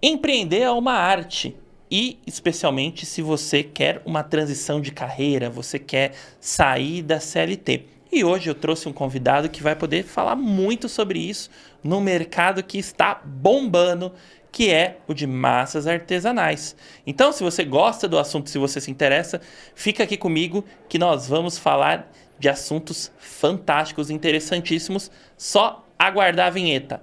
Empreender é uma arte e, especialmente, se você quer uma transição de carreira, você quer sair da CLT. E hoje eu trouxe um convidado que vai poder falar muito sobre isso no mercado que está bombando, que é o de massas artesanais. Então, se você gosta do assunto, se você se interessa, fica aqui comigo que nós vamos falar de assuntos fantásticos, interessantíssimos. Só aguardar a vinheta.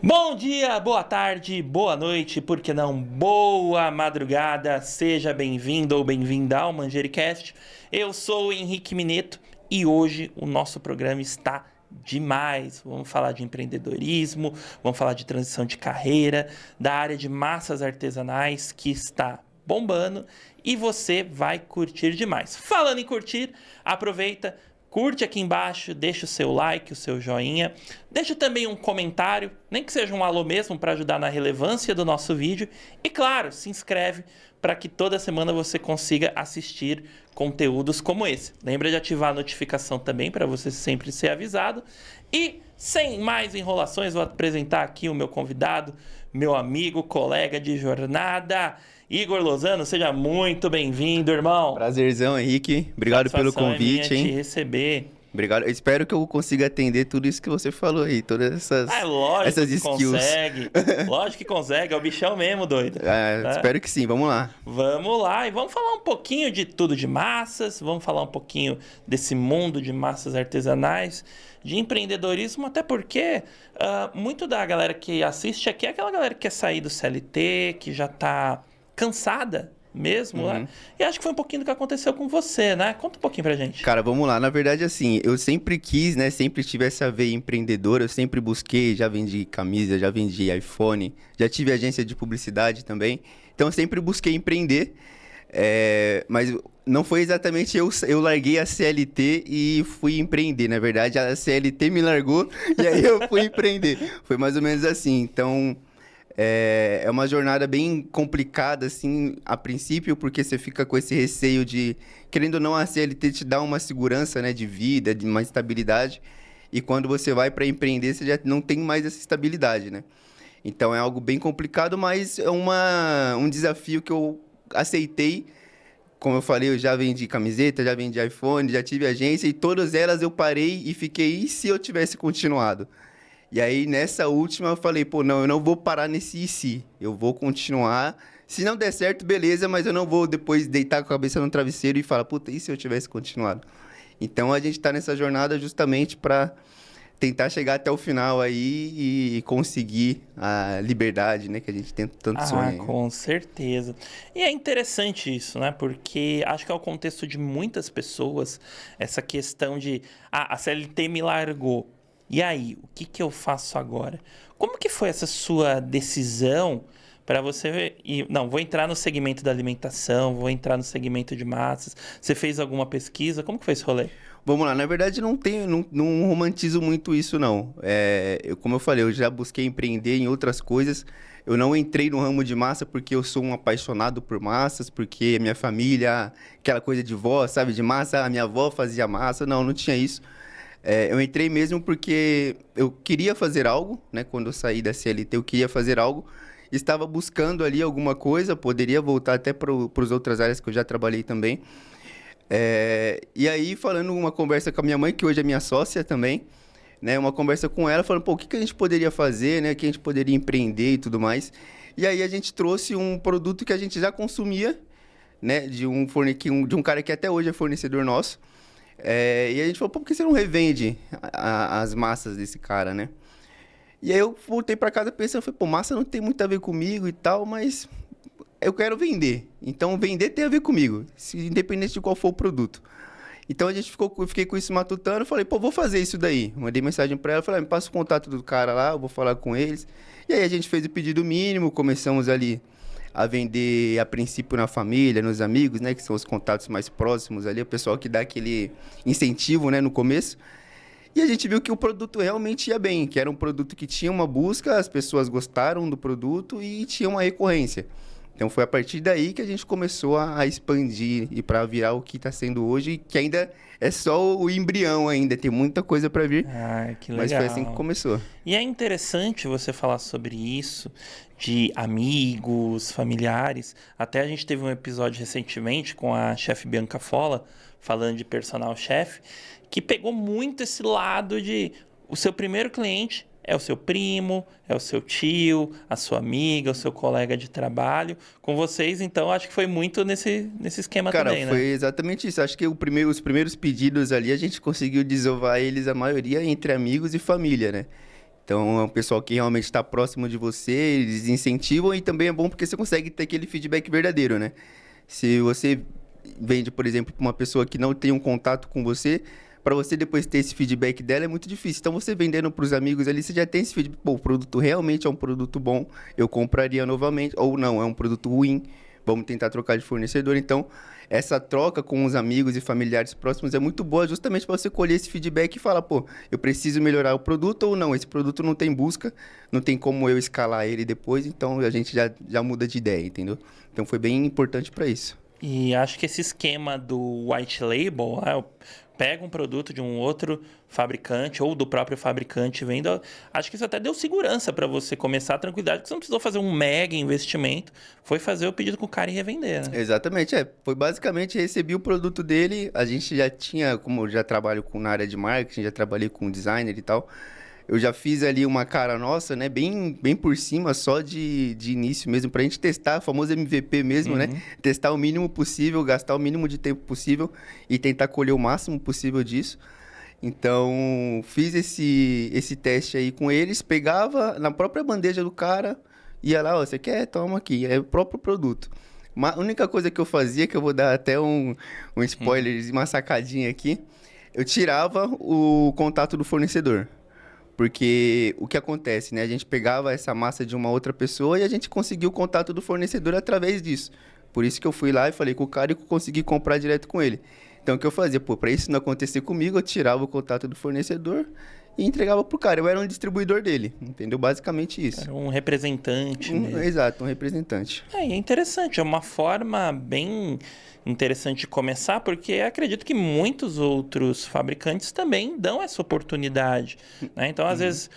Bom dia, boa tarde, boa noite, por que não boa madrugada, seja bem-vindo ou bem-vinda ao Manjericast. Eu sou o Henrique Mineto e hoje o nosso programa está demais. Vamos falar de empreendedorismo, vamos falar de transição de carreira, da área de massas artesanais que está bombando e você vai curtir demais. Falando em curtir, aproveita. Curte aqui embaixo, deixa o seu like, o seu joinha. Deixa também um comentário, nem que seja um alô mesmo, para ajudar na relevância do nosso vídeo. E claro, se inscreve para que toda semana você consiga assistir conteúdos como esse. Lembra de ativar a notificação também para você sempre ser avisado. E sem mais enrolações, vou apresentar aqui o meu convidado, meu amigo, colega de jornada, Igor Lozano. Seja muito bem-vindo, irmão. Prazerzão, Henrique. Obrigado pelo convite, hein? Te receber. Obrigado. Eu espero que eu consiga atender tudo isso que você falou aí, todas essas skills. Consegue. Lógico que consegue, é o bichão mesmo, doido. Tá? Espero que sim, vamos lá. Vamos lá e vamos falar um pouquinho de tudo de massas, vamos falar um pouquinho desse mundo de massas artesanais, de empreendedorismo, até porque muito da galera que assiste aqui é aquela galera que quer sair do CLT, que já tá cansada mesmo, né? E acho que foi um pouquinho do que aconteceu com você, né? Conta um pouquinho pra gente. Cara, vamos lá. Na verdade, assim, eu sempre quis, né? Sempre tive essa veia empreendedora. Eu sempre busquei, já vendi camisa, já vendi iPhone, já tive agência de publicidade também. Então, eu sempre busquei empreender. Mas não foi exatamente eu larguei a CLT e fui empreender. Na verdade, a CLT me largou e aí eu fui empreender. Foi mais ou menos assim. Então, é uma jornada bem complicada, assim, a princípio, porque você fica com esse receio de, querendo ou não, a CLT te dá uma segurança, né, de vida, de uma estabilidade. E quando você vai para empreender, você já não tem mais essa estabilidade, né? Então, é algo bem complicado, mas é um desafio que eu aceitei. Como eu falei, eu já vendi camiseta, já vendi iPhone, já tive agência, e todas elas eu parei e fiquei, e se eu tivesse continuado? E aí, nessa última, eu falei, pô, não, eu não vou parar nesse e se. Eu vou continuar. Se não der certo, beleza, mas eu não vou depois deitar com a cabeça no travesseiro e falar, puta, e se eu tivesse continuado? Então, a gente tá nessa jornada justamente para tentar chegar até o final aí e conseguir a liberdade, né? Que a gente tem tanto sonho. Com certeza. E é interessante isso, né? Porque acho que é o contexto de muitas pessoas, essa questão de, a CLT me largou. E aí, o que eu faço agora? Como que foi essa sua decisão para você... Não, vou entrar no segmento da alimentação, vou entrar no segmento de massas. Você fez alguma pesquisa? Como que foi esse rolê? Vamos lá, na verdade não romantizo muito isso não. Como eu falei, eu já busquei empreender em outras coisas. Eu não entrei no ramo de massa porque eu sou um apaixonado por massas, porque a minha família, aquela coisa de vó, sabe, de massa, a minha avó fazia massa. Não tinha isso. Eu entrei mesmo porque eu queria fazer algo, né? Quando eu saí da CLT, eu queria fazer algo. Estava buscando ali alguma coisa, poderia voltar até para as outras áreas que eu já trabalhei também. E aí, falando uma conversa com a minha mãe, que hoje é minha sócia também, né? Uma conversa com ela, falando, pô, o que a gente poderia fazer, né? O que a gente poderia empreender e tudo mais. E aí, a gente trouxe um produto que a gente já consumia, né? De um cara que até hoje é fornecedor nosso. E a gente falou, pô, por que você não revende as massas desse cara, né? E aí eu voltei pra casa pensando, falei, pô, massa não tem muito a ver comigo e tal, mas eu quero vender. Então, vender tem a ver comigo, independente de qual for o produto. Então, eu fiquei com isso matutando, falei, pô, vou fazer isso daí. Mandei mensagem pra ela, falei, me passa o contato do cara lá, eu vou falar com eles. E aí a gente fez o pedido mínimo, começamos ali a vender a princípio na família, nos amigos, né? Que são os contatos mais próximos ali, o pessoal que dá aquele incentivo, né? No começo. E a gente viu que o produto realmente ia bem, que era um produto que tinha uma busca, as pessoas gostaram do produto e tinha uma recorrência. Então foi a partir daí que a gente começou a expandir e para virar o que está sendo hoje, que ainda é só o embrião ainda, tem muita coisa para vir. Ah, que legal. Mas foi assim que começou. E é interessante você falar sobre isso, de amigos, familiares. Até a gente teve um episódio recentemente com a chefe Bianca Fola, falando de personal chef, que pegou muito esse lado de o seu primeiro cliente é o seu primo, é o seu tio, a sua amiga, o seu colega de trabalho. Com vocês, então, acho que foi muito nesse esquema também, né? Cara, foi exatamente isso. Acho que os primeiros pedidos ali, a gente conseguiu desovar eles, a maioria, entre amigos e família, né? Então, é um pessoal que realmente está próximo de você, eles incentivam e também é bom porque você consegue ter aquele feedback verdadeiro, né? Se você vende, por exemplo, para uma pessoa que não tem um contato com você, para você depois ter esse feedback dela é muito difícil. Então, você vendendo para os amigos ali, você já tem esse feedback. Pô, o produto realmente é um produto bom, eu compraria novamente. Ou não, é um produto ruim, vamos tentar trocar de fornecedor. Então, essa troca com os amigos e familiares próximos é muito boa justamente para você colher esse feedback e falar, pô, eu preciso melhorar o produto ou não. Esse produto não tem busca, não tem como eu escalar ele depois, então a gente já muda de ideia, entendeu? Então, foi bem importante para isso. E acho que esse esquema do white label, eu pego um produto de um outro fabricante ou do próprio fabricante vendo, acho que isso até deu segurança para você começar a tranquilidade, porque você não precisou fazer um mega investimento, foi fazer o pedido com o cara e revender, né? Exatamente, foi basicamente recebi o produto dele, a gente já tinha, como eu já trabalho na área de marketing, já trabalhei com designer e tal, eu já fiz ali uma cara nossa, né, bem por cima, só de início mesmo, pra gente testar, o famoso MVP mesmo, né? Testar o mínimo possível, gastar o mínimo de tempo possível e tentar colher o máximo possível disso. Então, fiz esse teste aí com eles, pegava na própria bandeja do cara, ia lá, ó, você quer? Toma aqui, é o próprio produto. A única coisa que eu fazia, que eu vou dar até um spoiler, uma sacadinha aqui, eu tirava o contato do fornecedor. Porque o que acontece, né? A gente pegava essa massa de uma outra pessoa e a gente conseguiu o contato do fornecedor através disso. Por isso que eu fui lá e falei com o cara e consegui comprar direto com ele. Então, o que eu fazia? Pô, para isso não acontecer comigo, eu tirava o contato do fornecedor e entregava pro cara. Eu era um distribuidor dele, entendeu? Basicamente isso. Era um representante mesmo. Exato, um representante. É interessante, é uma forma bem interessante de começar, porque acredito que muitos outros fabricantes também dão essa oportunidade, né? Então, às vezes,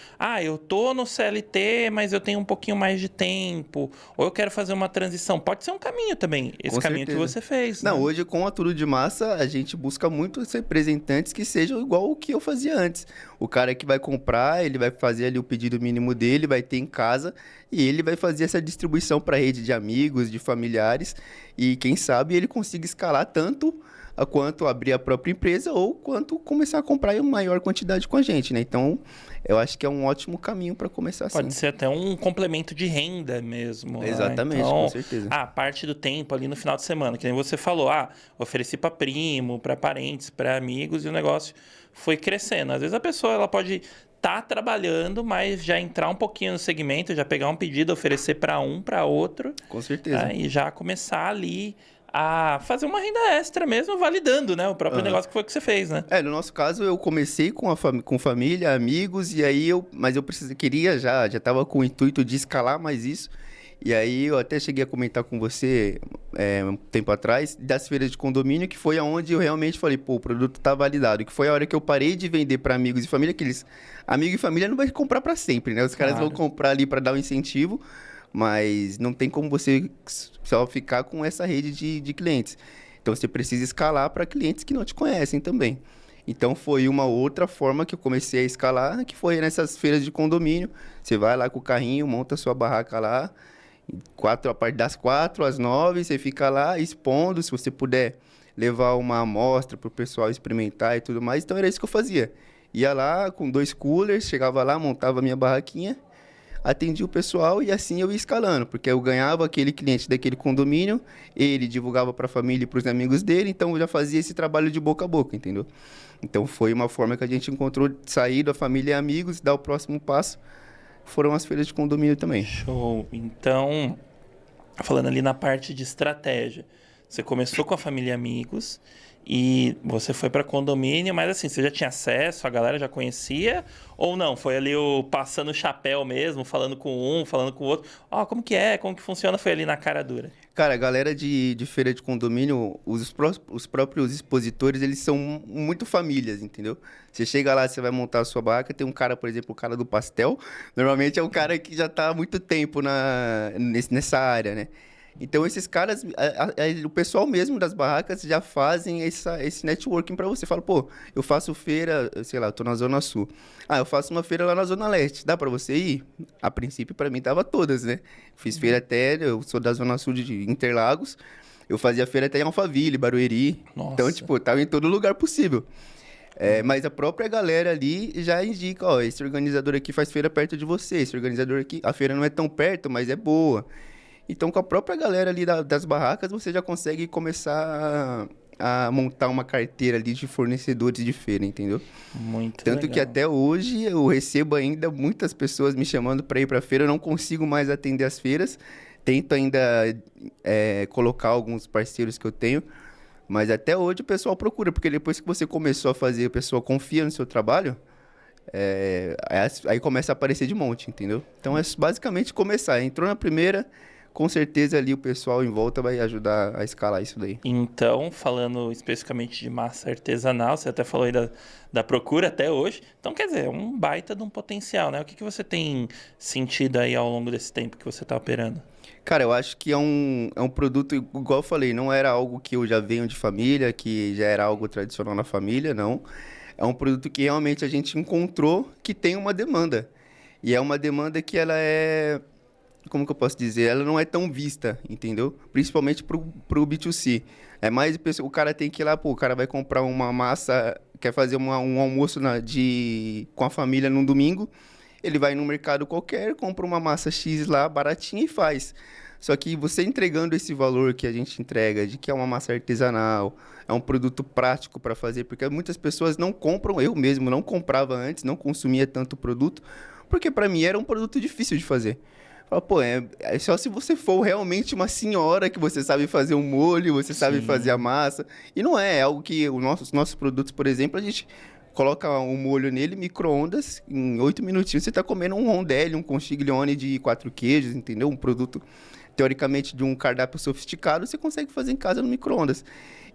eu tô no CLT, mas eu tenho um pouquinho mais de tempo, ou eu quero fazer uma transição. Pode ser um caminho também, esse Com caminho certeza. que você fez. Não, né? hoje com a Tudo de Massa, a gente busca muito representantes que sejam igual o que eu fazia antes. O cara que vai comprar, ele vai fazer ali o pedido mínimo dele, vai ter em casa e ele vai fazer essa distribuição para a rede de amigos, de familiares e quem sabe ele consiga escalar tanto a quanto abrir a própria empresa ou quanto começar a comprar em maior quantidade com a gente, né? Então, eu acho que é um ótimo caminho para começar assim. Pode ser até um complemento de renda mesmo. Exatamente, né? Então, com certeza. Parte do tempo ali no final de semana, que nem você falou, ofereci para primo, para parentes, para amigos e o negócio foi crescendo. Às vezes a pessoa ela pode estar trabalhando, mas já entrar um pouquinho no segmento, já pegar um pedido, oferecer para um, para outro. Com certeza. E já começar ali a fazer uma renda extra mesmo, validando, né? O próprio negócio que foi que você fez, né? No nosso caso, eu comecei com família, amigos, e aí mas eu queria já estava com o intuito de escalar mais isso. E aí eu até cheguei a comentar com você um tempo atrás das feiras de condomínio, que foi aonde eu realmente falei, pô, o produto tá validado. Que foi a hora que eu parei de vender para amigos e família, que amigo e família não vai comprar para sempre, né? Os caras vão comprar ali para dar um incentivo, mas não tem como você só ficar com essa rede de clientes. Então, você precisa escalar para clientes que não te conhecem também. Então, foi uma outra forma que eu comecei a escalar, que foi nessas feiras de condomínio. Você vai lá com o carrinho, monta a sua barraca lá, a partir das 4 às 9, você fica lá expondo, se você puder levar uma amostra para o pessoal experimentar e tudo mais. Então, era isso que eu fazia. Ia lá com 2 coolers, chegava lá, montava a minha barraquinha, atendia o pessoal e assim eu ia escalando, porque eu ganhava aquele cliente daquele condomínio, ele divulgava para a família e para os amigos dele, então eu já fazia esse trabalho de boca a boca, entendeu? Então foi uma forma que a gente encontrou de sair da família e amigos e dar o próximo passo, foram as feiras de condomínio também. Show. Então, falando ali na parte de estratégia, você começou com a família e amigos e você foi para condomínio, mas assim, você já tinha acesso, a galera já conhecia ou não? Foi ali o passando o chapéu mesmo, falando com um, falando com o outro. Ó, como que é? Como que funciona? Foi ali na cara dura. Cara, a galera de feira de condomínio, os próprios expositores, eles são muito famílias, entendeu? Você chega lá, você vai montar a sua barraca, tem um cara, por exemplo, o cara do pastel, normalmente é um cara que já tá há muito tempo nessa área, né? Então, esses caras, o pessoal mesmo das barracas já fazem esse networking pra você. Fala, pô, eu faço feira, sei lá, eu tô na Zona Sul. Ah, eu faço uma feira lá na Zona Leste. Dá pra você ir? A princípio, pra mim, tava todas, né? Fiz feira até, eu sou da Zona Sul de Interlagos. Eu fazia feira até em Alphaville, Barueri. Nossa. Então, tipo, tava em todo lugar possível. Mas a própria galera ali já indica, ó, esse organizador aqui faz feira perto de você. Esse organizador aqui, a feira não é tão perto, mas é boa. Então, com a própria galera ali das barracas, você já consegue começar a montar uma carteira ali de fornecedores de feira, entendeu? Muito Tanto legal. que até hoje eu recebo ainda muitas pessoas me chamando para ir para feira. Eu não consigo mais atender as feiras. Tento ainda colocar alguns parceiros que eu tenho. Mas até hoje o pessoal procura, porque depois que você começou a fazer, a pessoa confia no seu trabalho, aí começa a aparecer de monte, entendeu? Então é basicamente começar. Entrou na primeira, com certeza ali o pessoal em volta vai ajudar a escalar isso daí. Então, falando especificamente de massa artesanal, você até falou aí da procura até hoje. Então, quer dizer, é um baita de um potencial, né? O que você tem sentido aí ao longo desse tempo que você está operando? Cara, eu acho que é um produto, igual eu falei, não era algo que eu já venho de família, que já era algo tradicional na família, não. É um produto que realmente a gente encontrou que tem uma demanda. E é uma demanda que ela é, como que eu posso dizer? Ela não é tão vista, entendeu? Principalmente pro B2C. É mais o cara tem que ir lá, pô, o cara vai comprar uma massa, quer fazer um almoço com a família num domingo, ele vai num mercado qualquer, compra uma massa X lá, baratinha e faz. Só que você entregando esse valor que a gente entrega, de que é uma massa artesanal, é um produto prático para fazer, porque muitas pessoas não compram, eu mesmo não comprava antes, não consumia tanto produto, porque para mim era um produto difícil de fazer. Fala, pô, é só se você for realmente uma senhora que você sabe fazer um molho, você sabe fazer a massa. E não é algo que os nossos produtos, por exemplo, a gente coloca um molho nele, micro-ondas, em 8 minutinhos você está comendo um rondelli, um conchiglione de 4 queijos, entendeu? Um produto, teoricamente, de um cardápio sofisticado, você consegue fazer em casa no micro-ondas.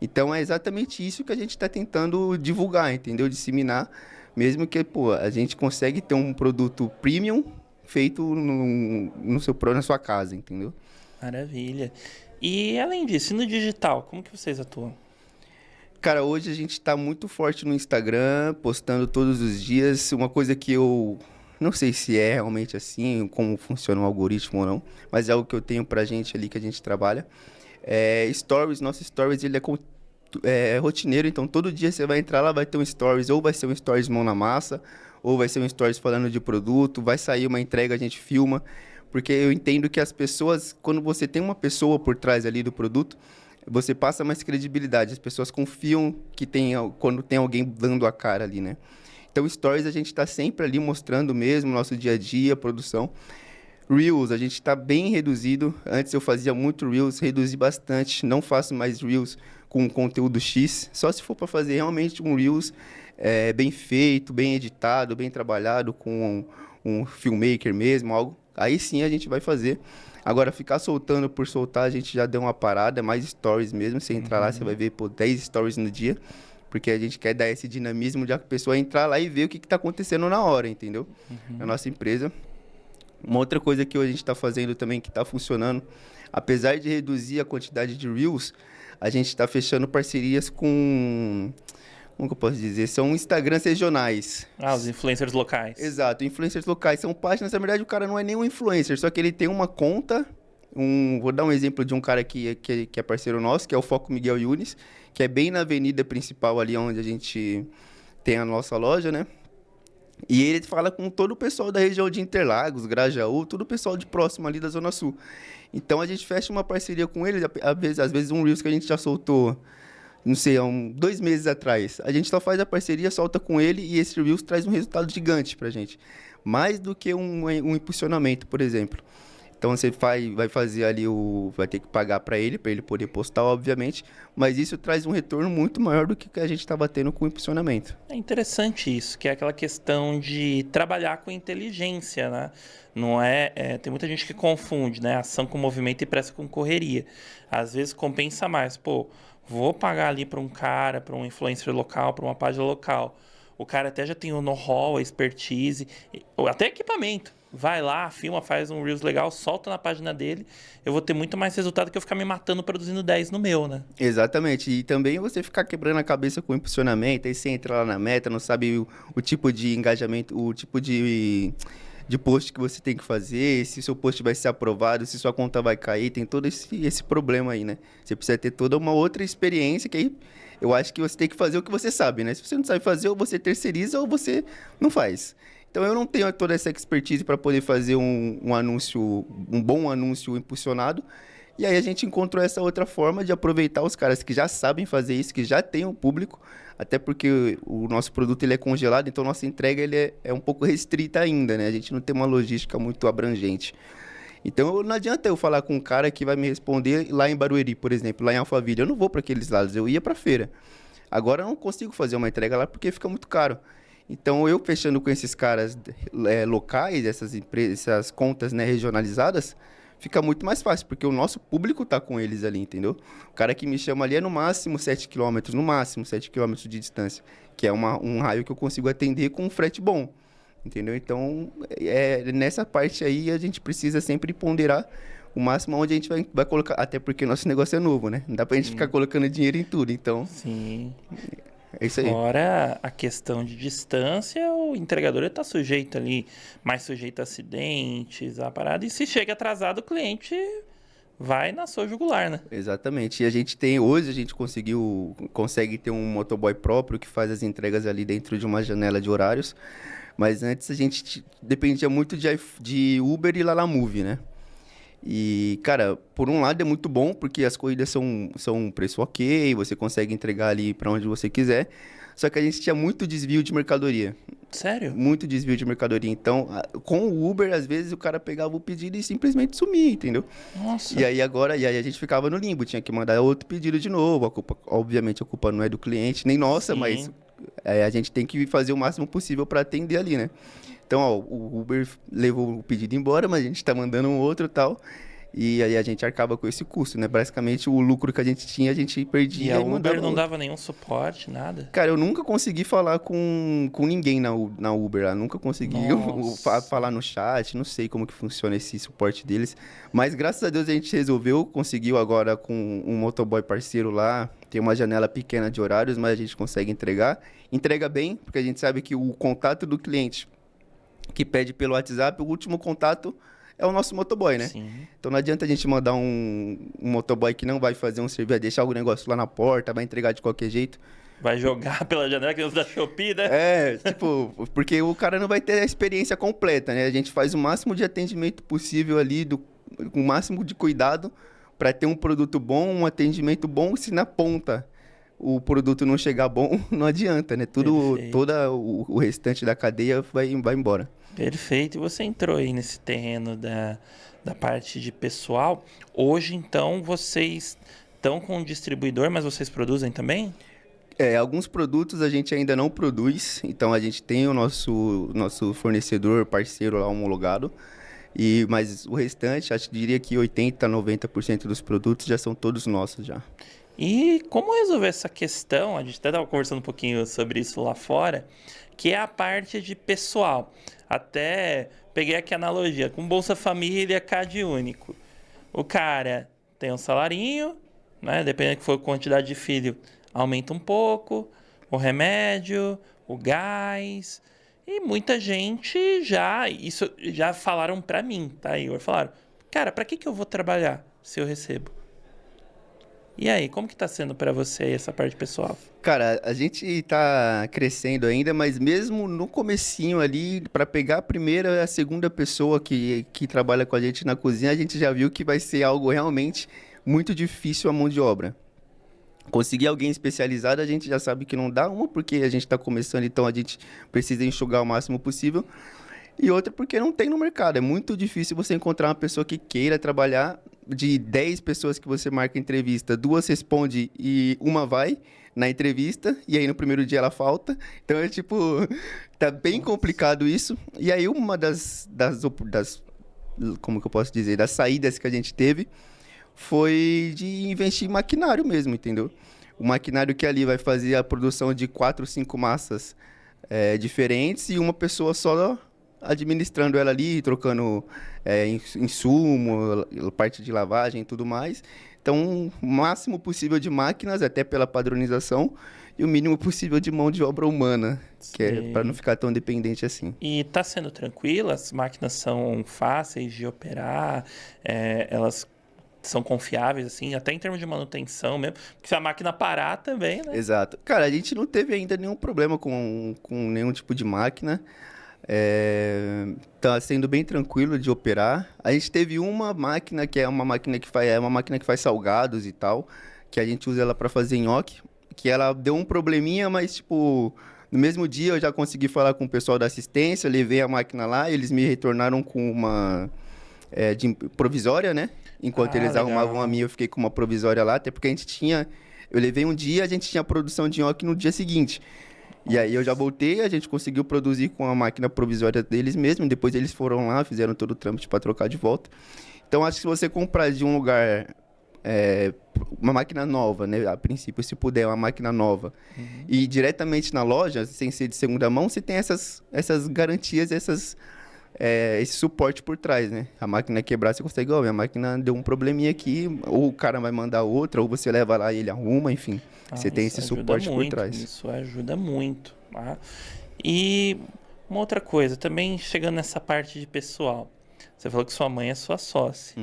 Então, é exatamente isso que a gente está tentando divulgar, entendeu? Disseminar, mesmo que, pô, a gente consegue ter um produto premium feito na sua casa, entendeu? Maravilha. E além disso, e no digital, como que vocês atuam? Cara, hoje a gente está muito forte no Instagram, postando todos os dias. Uma coisa que eu não sei se é realmente assim, como funciona o algoritmo ou não, mas é algo que eu tenho pra gente ali, que a gente trabalha. Stories, nosso Stories, ele é rotineiro, então todo dia você vai entrar lá, vai ter um Stories, ou vai ser um Stories mão na massa, ou vai ser um Stories falando de produto, vai sair uma entrega, a gente filma, porque eu entendo que as pessoas, quando você tem uma pessoa por trás ali do produto, você passa mais credibilidade, as pessoas confiam quando tem alguém dando a cara ali, né? Então, Stories a gente está sempre ali mostrando mesmo nosso dia a dia, produção. Reels, a gente está bem reduzido. Antes eu fazia muito Reels, reduzi bastante. Não faço mais Reels com conteúdo X. Só se for para fazer realmente um Reels bem feito, bem editado, bem trabalhado, com um filmmaker mesmo, algo. Aí sim a gente vai fazer. Agora, ficar soltando por soltar, a gente já deu uma parada, é mais stories mesmo. Você entrar lá, você vai ver 10 stories no dia. Porque a gente quer dar esse dinamismo de a pessoa entrar lá e ver o que está acontecendo na hora, entendeu? Na nossa empresa. Uma outra coisa que a gente está fazendo também, que está funcionando, apesar de reduzir a quantidade de Reels, a gente está fechando parcerias com... Como que eu posso dizer? São Instagrams regionais. Ah, os influencers locais. Exato, influencers locais. São páginas, na verdade, o cara não é nem um influencer, só que ele tem uma conta. Vou dar um exemplo de um cara que é parceiro nosso, que é o Foco Miguel Yunes, que é bem na avenida principal ali onde a gente tem a nossa loja, né? E ele fala com todo o pessoal da região de Interlagos, Grajaú, todo o pessoal de próximo ali da Zona Sul. Então a gente fecha uma parceria com ele, às vezes um Reels que a gente já soltou, não sei, há 2 meses atrás. A gente só faz a parceria, solta com ele e esse Reels traz um resultado gigante pra gente. Mais do que um impulsionamento, por exemplo. Então você vai fazer ali vai ter que pagar para ele poder postar, obviamente, mas isso traz um retorno muito maior do que a gente estava tendo com o impulsionamento. É interessante isso, que é aquela questão de trabalhar com inteligência, né? Não tem muita gente que confunde, né? Ação com movimento e pressa com correria. Às vezes compensa mais. Pô, vou pagar ali para um cara, para um influencer local, para uma página local. O cara até já tem o know-how, a expertise, ou até equipamento. Vai lá, filma, faz um Reels legal, solta na página dele. Eu vou ter muito mais resultado que eu ficar me matando produzindo 10 no meu, né? Exatamente. E também você ficar quebrando a cabeça com impulsionamento, aí você entra lá na meta, não sabe o tipo de engajamento, o tipo de post que você tem que fazer, se seu post vai ser aprovado, se sua conta vai cair, tem todo esse problema aí, né? Você precisa ter toda uma outra experiência que aí eu acho que você tem que fazer o que você sabe, né? Se você não sabe fazer, ou você terceiriza ou você não faz. Então eu não tenho toda essa expertise para poder fazer um anúncio, um bom anúncio impulsionado. E aí a gente encontrou essa outra forma de aproveitar os caras que já sabem fazer isso, que já têm um público, até porque o nosso produto ele é congelado, então nossa entrega ele é um pouco restrita ainda, né? A gente não tem uma logística muito abrangente. Então não adianta eu falar com um cara que vai me responder lá em Barueri, por exemplo, lá em Alphaville. Eu não vou para aqueles lados, eu ia para feira. Agora eu não consigo fazer uma entrega lá porque fica muito caro. Então, eu fechando com esses caras locais, essas empresas, essas contas, né, regionalizadas, fica muito mais fácil, porque o nosso público tá com eles ali, entendeu? O cara que me chama ali é no máximo 7 quilômetros, no máximo 7 quilômetros de distância, que é um raio que eu consigo atender com um frete bom, entendeu? Então, nessa parte aí, a gente precisa sempre ponderar o máximo onde a gente vai colocar, até porque nosso negócio é novo, né? Não dá pra gente ficar colocando dinheiro em tudo, então... Sim. É isso aí. Fora a questão de distância, o entregador está sujeito ali, mais sujeito a acidentes, a parada. E se chega atrasado, o cliente vai na sua jugular, né? Exatamente. E hoje a gente consegue ter um motoboy próprio que faz as entregas ali dentro de uma janela de horários. Mas antes a gente dependia muito de Uber e Lalamove, né? E, cara, por um lado é muito bom, porque as corridas são um preço ok, você consegue entregar ali para onde você quiser. Só que a gente tinha muito desvio de mercadoria. Sério? Muito desvio de mercadoria. Então, com o Uber, às vezes o cara pegava o pedido e simplesmente sumia, entendeu? Nossa. E aí a gente ficava no limbo, tinha que mandar outro pedido de novo. Obviamente a culpa não é do cliente, nem nossa, Sim. mas a gente tem que fazer o máximo possível para atender ali, né? Então, ó, o Uber levou o pedido embora, mas a gente tá mandando um outro e tal. E aí a gente arcava com esse custo, né? Basicamente, o lucro que a gente tinha, a gente perdia E a e mandava Uber não outro. dava nenhum suporte, nada? Cara, eu nunca consegui falar com ninguém na Uber lá. Nunca consegui Nossa. falar no chat. Não sei como que funciona esse suporte deles. Mas graças a Deus a gente resolveu. Conseguiu agora com um motoboy parceiro lá. Tem uma janela pequena de horários, mas a gente consegue entregar. Entrega bem, porque a gente sabe que o contato do cliente que pede pelo WhatsApp, o último contato é o nosso motoboy, né? Sim. Então não adianta a gente mandar um motoboy que não vai fazer um serviço, vai deixar o negócio lá na porta, vai entregar de qualquer jeito. Vai jogar pela janela que não da Shopee, né? Tipo, porque o cara não vai ter a experiência completa, né? A gente faz o máximo de atendimento possível ali, com o máximo de cuidado para ter um produto bom, um atendimento bom. Se na ponta o produto não chegar bom, não adianta, né? Perfeito. Todo o restante da cadeia vai embora. Perfeito. E você entrou aí nesse terreno da parte de pessoal. Hoje, então, vocês estão com um distribuidor, mas vocês produzem também? Alguns produtos a gente ainda não produz, então a gente tem o nosso fornecedor parceiro lá homologado, mas o restante, diria que 80%, 90% dos produtos já são todos nossos já. E como resolver essa questão? A gente até estava conversando um pouquinho sobre isso lá fora, que é a parte de pessoal. Até peguei aqui a analogia com Bolsa Família, CAD único. O cara tem um salarinho, né? Dependendo que for a quantidade de filho, aumenta um pouco, o remédio, o gás. E muita gente isso já falaram pra mim, tá, Igor? Falaram, cara, pra que eu vou trabalhar se eu recebo? E aí, como que tá sendo pra você aí essa parte pessoal? Cara, a gente tá crescendo ainda, mas mesmo no comecinho ali, para pegar a primeira e a segunda pessoa que trabalha com a gente na cozinha, a gente já viu que vai ser algo realmente muito difícil a mão de obra. Conseguir alguém especializado, a gente já sabe que não dá, porque a gente está começando, então a gente precisa enxugar o máximo possível. E outra porque não tem no mercado. É muito difícil você encontrar uma pessoa que queira trabalhar. De 10 pessoas que você marca entrevista, 2 respondem e uma vai na entrevista, e aí no primeiro dia ela falta. Então é tipo, tá bem complicado isso. E aí uma das como que eu posso dizer, das saídas que a gente teve foi de investir em maquinário mesmo, entendeu? O maquinário que ali vai fazer a produção de 4, 5 massas diferentes e uma pessoa só administrando ela ali, trocando insumo, parte de lavagem e tudo mais. Então, o máximo possível de máquinas, até pela padronização, e o mínimo possível de mão de obra humana, que é para não ficar tão dependente assim. E tá sendo tranquilo? As máquinas são fáceis de operar? Elas são confiáveis, assim, até em termos de manutenção mesmo? Porque se a máquina parar também, né? Exato. Cara, a gente não teve ainda nenhum problema com nenhum tipo de máquina. Tá sendo bem tranquilo de operar. A gente teve uma máquina que é uma máquina que faz salgados e tal, que a gente usa ela para fazer nhoque, que ela deu um probleminha, mas tipo, no mesmo dia eu já consegui falar com o pessoal da assistência, levei a máquina lá, eles me retornaram com uma provisória, né? Enquanto eles legal. arrumavam a minha, eu fiquei com uma provisória lá, até porque eu levei um dia, a gente tinha produção de nhoque no dia seguinte. E aí eu já voltei, a gente conseguiu produzir com a máquina provisória deles mesmo, depois eles foram lá, fizeram todo o trâmite para trocar de volta. Então acho que se você comprar de um lugar uma máquina nova, né, a princípio, se puder, uma máquina nova, e ir diretamente na loja, sem ser de segunda mão, você tem essas garantias, esse suporte por trás, né? A máquina quebrar, você consegue, minha máquina deu um probleminha aqui, ou o cara vai mandar outra, ou você leva lá e ele arruma, enfim. Você tem esse suporte por trás. Isso ajuda muito, tá? E uma outra coisa, também chegando nessa parte de pessoal. Você falou que sua mãe é sua sócia.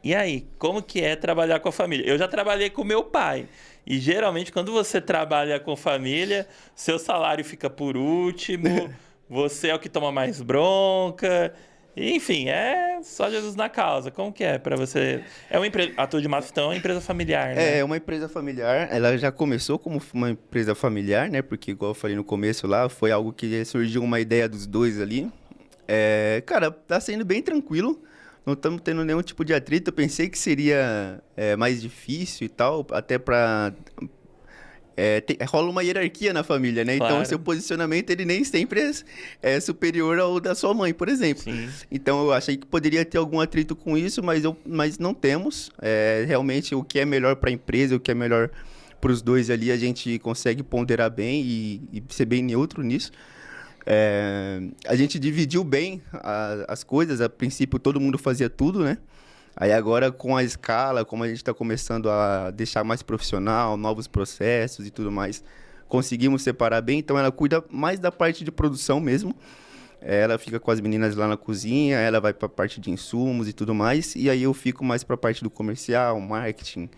E aí, como que é trabalhar com a família? Eu já trabalhei com meu pai. E geralmente, quando você trabalha com família, seu salário fica por último, você é o que toma mais bronca. Enfim, é só Jesus na causa. Como que é pra você? A Tudo de Mato então é uma empresa familiar, né? É uma empresa familiar. Ela já começou como uma empresa familiar, né? Porque, igual eu falei no começo lá, foi algo que surgiu uma ideia dos dois ali. Cara, tá sendo bem tranquilo. Não estamos tendo nenhum tipo de atrito. Eu pensei que seria mais difícil e tal, até pra... rola uma hierarquia na família, né? Claro. Então, seu posicionamento, ele nem sempre é superior ao da sua mãe, por exemplo. Sim. Então, eu achei que poderia ter algum atrito com isso, mas não temos. Realmente, o que é melhor para a empresa, o que é melhor para os dois ali, a gente consegue ponderar bem e ser bem neutro nisso. A gente dividiu bem as coisas. A princípio, todo mundo fazia tudo, né? Aí agora, com a escala, como a gente está começando a deixar mais profissional, novos processos e tudo mais, conseguimos separar bem. Então, ela cuida mais da parte de produção mesmo. Ela fica com as meninas lá na cozinha, ela vai para a parte de insumos e tudo mais. E aí eu fico mais para a parte do comercial, marketing,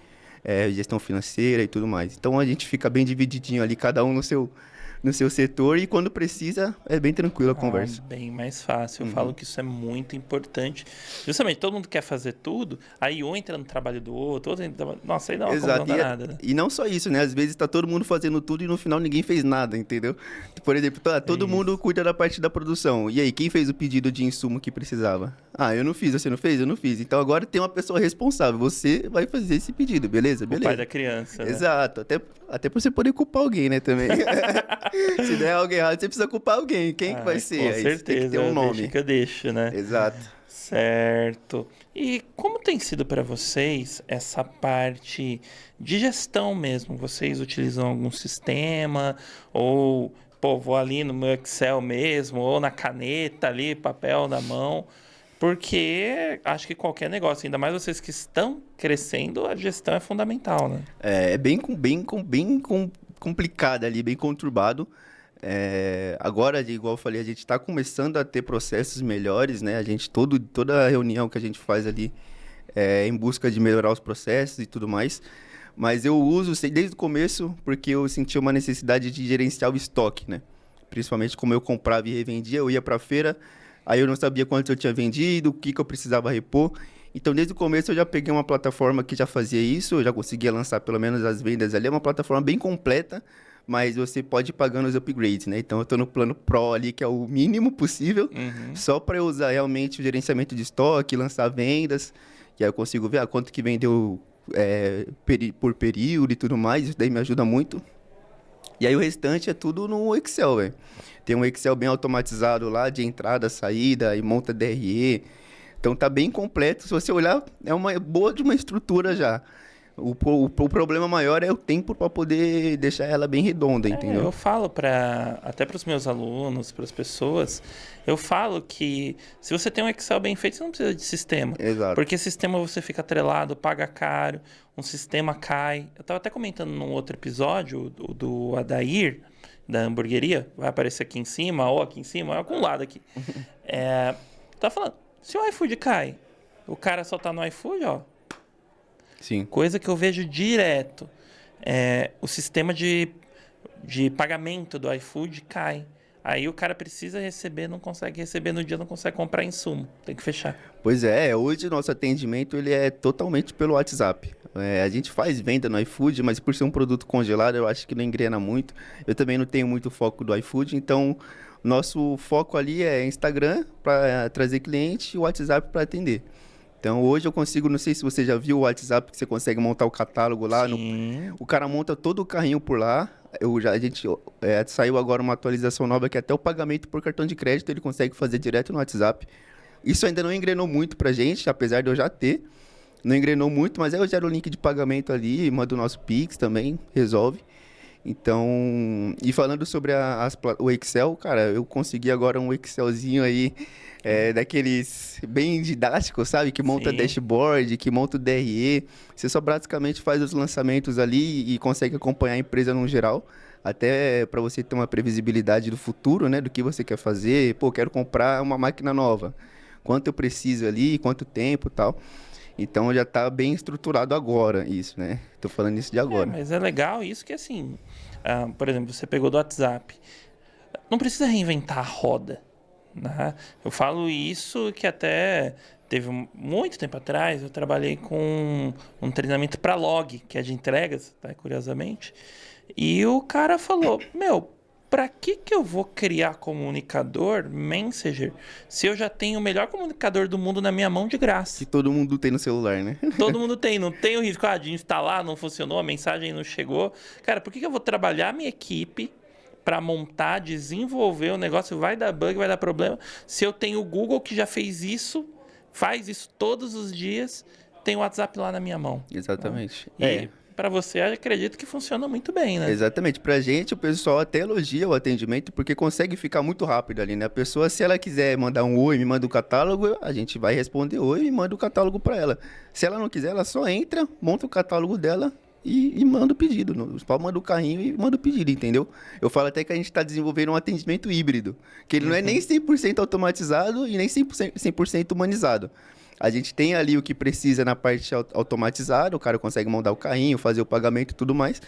gestão financeira e tudo mais. Então, a gente fica bem divididinho ali, cada um no seu setor, e quando precisa, é bem tranquila a conversa. Bem mais fácil. Eu falo que isso é muito importante. Justamente, todo mundo quer fazer tudo, aí um entra no trabalho do outro, nossa, aí dá uma confusão danada, né? E não só isso, né? Às vezes tá todo mundo fazendo tudo e no final ninguém fez nada, entendeu? Por exemplo, todo mundo cuida da parte da produção. E aí, quem fez o pedido de insumo que precisava? Eu não fiz, você não fez? Eu não fiz. Então agora tem uma pessoa responsável. Você vai fazer esse pedido, beleza? O pai da criança, né? Exato. Até pra você poder culpar alguém, né, também. Se der algo errado, você precisa culpar alguém. Quem que vai ser? Com aí certeza. tem que ter um nome. Deixa, né? Exato. Certo. E como tem sido para vocês essa parte de gestão mesmo? Vocês utilizam algum sistema? Ou, vou ali no meu Excel mesmo? Ou na caneta ali, papel na mão? Porque acho que qualquer negócio, ainda mais vocês que estão crescendo, a gestão é fundamental, né? É bem complicado ali, bem conturbado. Agora, igual eu falei, a gente está começando a ter processos melhores, né? Toda reunião que a gente faz ali é em busca de melhorar os processos e tudo mais. Mas eu uso desde o começo porque eu senti uma necessidade de gerenciar o estoque, né? Principalmente como eu comprava e revendia, eu ia para a feira, aí eu não sabia quanto eu tinha vendido, o que eu precisava repor. Então, desde o começo, eu já peguei uma plataforma que já fazia isso, eu já conseguia lançar pelo menos as vendas ali. É uma plataforma bem completa mas você pode ir pagando os upgrades, né? Então eu tô no plano Pro ali, que é o mínimo possível, só para eu usar realmente o gerenciamento de estoque, lançar vendas, que aí eu consigo ver quanto que vendeu por período e tudo mais, isso daí me ajuda muito. E aí o restante é tudo no Excel, velho. Tem um Excel bem automatizado lá, de entrada, saída, e monta DRE. Então tá bem completo. Se você olhar, é uma boa de uma estrutura já. O problema maior é o tempo para poder deixar ela bem redonda, entendeu? Eu falo até para os meus alunos, para as pessoas, eu falo que se você tem um Excel bem feito, você não precisa de sistema. Exato. Porque sistema você fica atrelado, paga caro, um sistema cai. Eu estava até comentando num outro episódio, o do Adair, da hamburgueria, vai aparecer aqui em cima, ou aqui em cima, ou algum lado aqui. Tava falando, se o iFood cai, o cara só tá no iFood, ó. Sim. Coisa que eu vejo direto. O sistema de pagamento do iFood cai. Aí o cara precisa receber, não consegue receber no dia, não consegue comprar insumo. Tem que fechar. Pois é, hoje o nosso atendimento ele é totalmente pelo WhatsApp. A gente faz venda no iFood, mas por ser um produto congelado, eu acho que não engrena muito. Eu também não tenho muito foco do iFood, então nosso foco ali é Instagram para trazer cliente e o WhatsApp para atender. Então hoje eu consigo, não sei se você já viu o WhatsApp, que você consegue montar o catálogo lá. O cara monta todo o carrinho por lá. Saiu agora uma atualização nova que até o pagamento por cartão de crédito ele consegue fazer direto no WhatsApp. Isso ainda não engrenou muito pra gente, apesar de eu já ter. Não engrenou muito, mas aí eu gero o link de pagamento ali, mando o nosso Pix também, resolve. Então, e falando sobre o Excel, cara, eu consegui agora um Excelzinho aí, daqueles bem didáticos, sabe? Que monta dashboard, que monta o DRE. Você só praticamente faz os lançamentos ali e consegue acompanhar a empresa no geral. Até para você ter uma previsibilidade do futuro, né? Do que você quer fazer. Pô, quero comprar uma máquina nova. Quanto eu preciso ali, quanto tempo e tal. Então já tá bem estruturado agora isso, né? Tô falando isso de agora. Mas é legal isso que assim, por exemplo, você pegou do WhatsApp. Não precisa reinventar a roda, né? Eu falo isso que até teve muito tempo atrás, eu trabalhei com um treinamento para log, que é de entregas, tá? Curiosamente. E o cara falou, pra que eu vou criar comunicador, Messenger, se eu já tenho o melhor comunicador do mundo na minha mão de graça? Que todo mundo tem no celular, né? Todo mundo tem, não tem o risco de instalar, não funcionou, a mensagem não chegou. Cara, por que eu vou trabalhar minha equipe para montar, desenvolver o negócio? Vai dar bug, vai dar problema. Se eu tenho o Google que já fez isso, faz isso todos os dias, tem o WhatsApp lá na minha mão. Exatamente. E para você, eu acredito que funciona muito bem, né? Exatamente. Pra gente, o pessoal até elogia o atendimento porque consegue ficar muito rápido ali, né? A pessoa, se ela quiser mandar um oi, me manda o catálogo, a gente vai responder oi e manda o catálogo para ela. Se ela não quiser, ela só entra, monta o catálogo dela e manda o pedido. Só manda o carrinho e manda o pedido, entendeu? Eu falo até que a gente está desenvolvendo um atendimento híbrido, que ele não é nem 100% automatizado e nem 100% humanizado. A gente tem ali o que precisa na parte automatizada, o cara consegue mandar o carrinho, fazer o pagamento e tudo mais,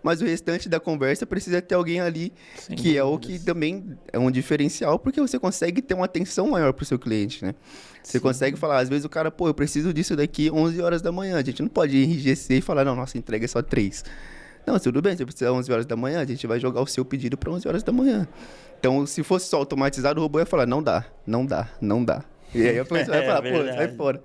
mas o restante da conversa precisa ter alguém ali, Sem que é o dúvidas. que também é um diferencial, porque você consegue ter uma atenção maior para o seu cliente, né? Você consegue falar, às vezes o cara, eu preciso disso daqui 11 horas da manhã, a gente não pode enrijecer e falar, não, nossa entrega é só 3. Não, tudo bem, você precisa 11 horas da manhã, a gente vai jogar o seu pedido para 11 horas da manhã. Então, se fosse só automatizado, o robô ia falar, não dá, não dá, não dá. E aí a pessoa vai falar, pô, sai fora.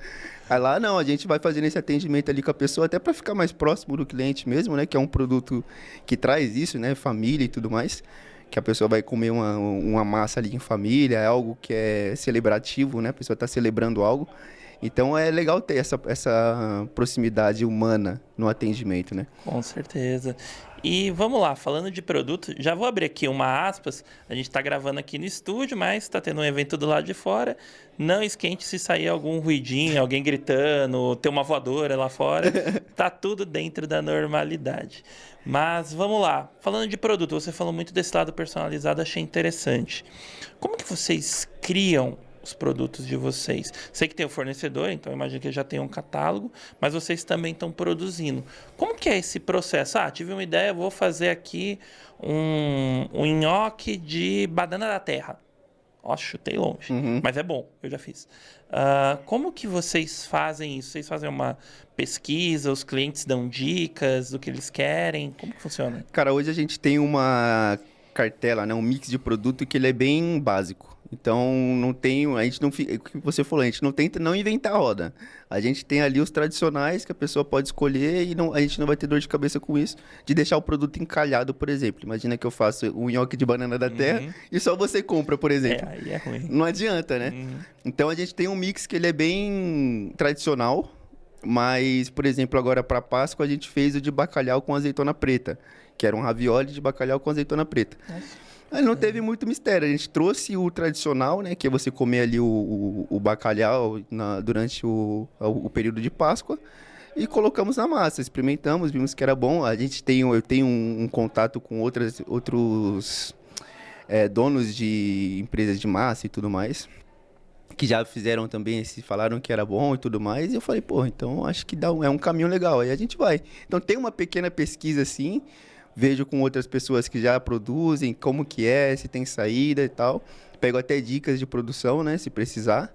Aí lá não, a gente vai fazendo esse atendimento ali com a pessoa, até para ficar mais próximo do cliente mesmo, né? Que é um produto que traz isso, né? Família e tudo mais. Que a pessoa vai comer uma massa ali em família, é algo que é celebrativo, né? A pessoa está celebrando algo. Então é legal ter essa proximidade humana no atendimento, né? Com certeza. E vamos lá, falando de produto, já vou abrir aqui uma aspas. A gente está gravando aqui no estúdio, mas está tendo um evento do lado de fora. Não esquente se sair algum ruidinho, alguém gritando, ter uma voadora lá fora. Tá tudo dentro da normalidade. Mas vamos lá. Falando de produto, você falou muito desse lado personalizado, achei interessante. Como que vocês criam os produtos de vocês? Sei que tem o fornecedor, então imagino que já tem um catálogo, mas vocês também estão produzindo. Como que é esse processo? Tive uma ideia, vou fazer aqui um nhoque de banana da terra. Nossa, chutei longe. Uhum. Mas é bom, eu já fiz. Como que vocês fazem isso? Vocês fazem uma pesquisa, os clientes dão dicas do que eles querem? Como que funciona? Cara, hoje a gente tem uma cartela, né? Um mix de produto que ele é bem básico. Então, não tem, a gente não, o que você falou, a gente não tenta não inventar a roda. A gente tem ali os tradicionais que a pessoa pode escolher e a gente não vai ter dor de cabeça com isso, de deixar o produto encalhado, por exemplo. Imagina que eu faço um nhoque de banana da terra e só você compra, por exemplo. Aí é ruim. Não adianta, né? Então, a gente tem um mix que ele é bem tradicional, mas, por exemplo, agora para Páscoa a gente fez o de bacalhau com azeitona preta, que era um ravioli de bacalhau com azeitona preta. Nossa. Aí não teve muito mistério. A gente trouxe o tradicional, né? Que é você comer ali o bacalhau durante o período de Páscoa. E colocamos na massa. Experimentamos, vimos que era bom. Eu tenho um contato com outros donos de empresas de massa e tudo mais. Que já fizeram também, falaram que era bom e tudo mais. E eu falei, pô, então acho que é um caminho legal. Aí a gente vai. Então tem uma pequena pesquisa assim. Vejo com outras pessoas que já produzem, como que é, se tem saída e tal. Pego até dicas de produção, né, se precisar.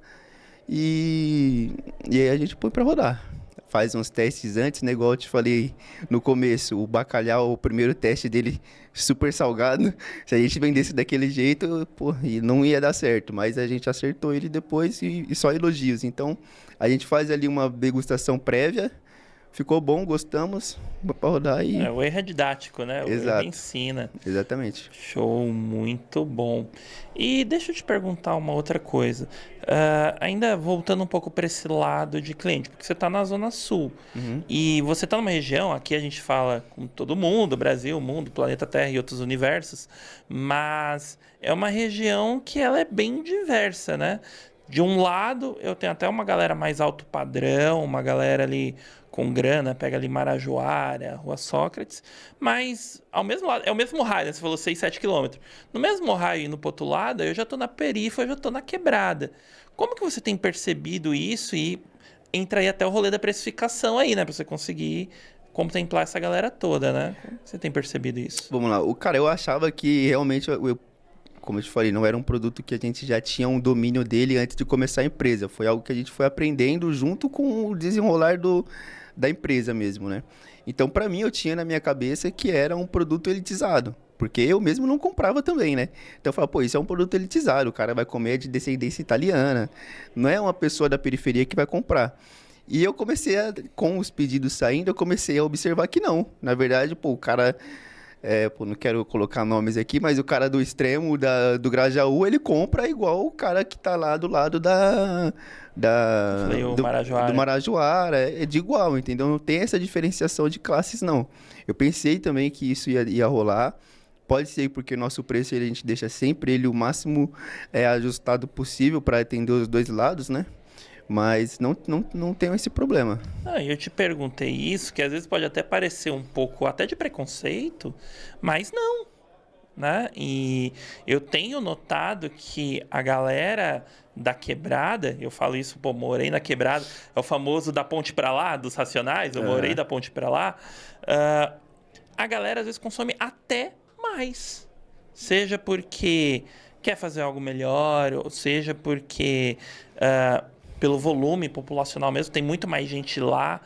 E aí a gente põe para rodar. Faz uns testes antes, né, igual eu te falei no começo. O bacalhau, o primeiro teste dele, super salgado. Se a gente vendesse daquele jeito, pô, não ia dar certo. Mas a gente acertou ele depois e só elogios. Então, a gente faz ali uma degustação prévia. Ficou bom, gostamos, para rodar e... O erro é didático, né? O erro ensina. Exatamente. Show, muito bom. E deixa eu te perguntar uma outra coisa. Ainda voltando um pouco para esse lado de cliente, porque você está na Zona Sul. E você está numa região, aqui a gente fala com todo mundo, Brasil, mundo, planeta Terra e outros universos, mas é uma região que ela é bem diversa, né? De um lado, eu tenho até uma galera mais alto padrão, uma galera ali com grana, pega ali Marajoara, Rua Sócrates, mas ao mesmo lado, é o mesmo raio, né? Você falou 6, 7 quilômetros. No mesmo raio, indo pro outro lado, eu já tô na perifa, eu já tô na quebrada. Como que você tem percebido isso e entra aí até o rolê da precificação aí, né? Pra você conseguir contemplar essa galera toda, né? Como você tem percebido isso? Vamos lá. Cara, eu achava que realmente, como eu te falei, não era um produto que a gente já tinha um domínio dele antes de começar a empresa. Foi algo que a gente foi aprendendo junto com o desenrolar da empresa mesmo, né? Então, para mim, eu tinha na minha cabeça que era um produto elitizado. Porque eu mesmo não comprava também, né? Então eu falava, pô, isso é um produto elitizado, o cara vai comer de descendência italiana. Não é uma pessoa da periferia que vai comprar. E eu com os pedidos saindo, eu comecei a observar que não. Na verdade, pô, o cara... não quero colocar nomes aqui, mas o cara do extremo do Grajaú, ele compra igual o cara que tá lá do lado do Marajoara. É de igual, entendeu? Não tem essa diferenciação de classes, não. Eu pensei também que isso ia rolar. Pode ser porque nosso preço a gente deixa sempre ele o máximo ajustado possível para atender os dois lados, né? Mas não tenho esse problema. Eu te perguntei isso, que às vezes pode até parecer um pouco até de preconceito, mas não, né? E eu tenho notado que a galera da quebrada, eu falo isso, pô, morei na quebrada, é o famoso da ponte pra lá, dos Racionais, eu morei da ponte pra lá, a galera às vezes consome até mais. Seja porque quer fazer algo melhor, ou seja porque... pelo volume populacional mesmo, tem muito mais gente lá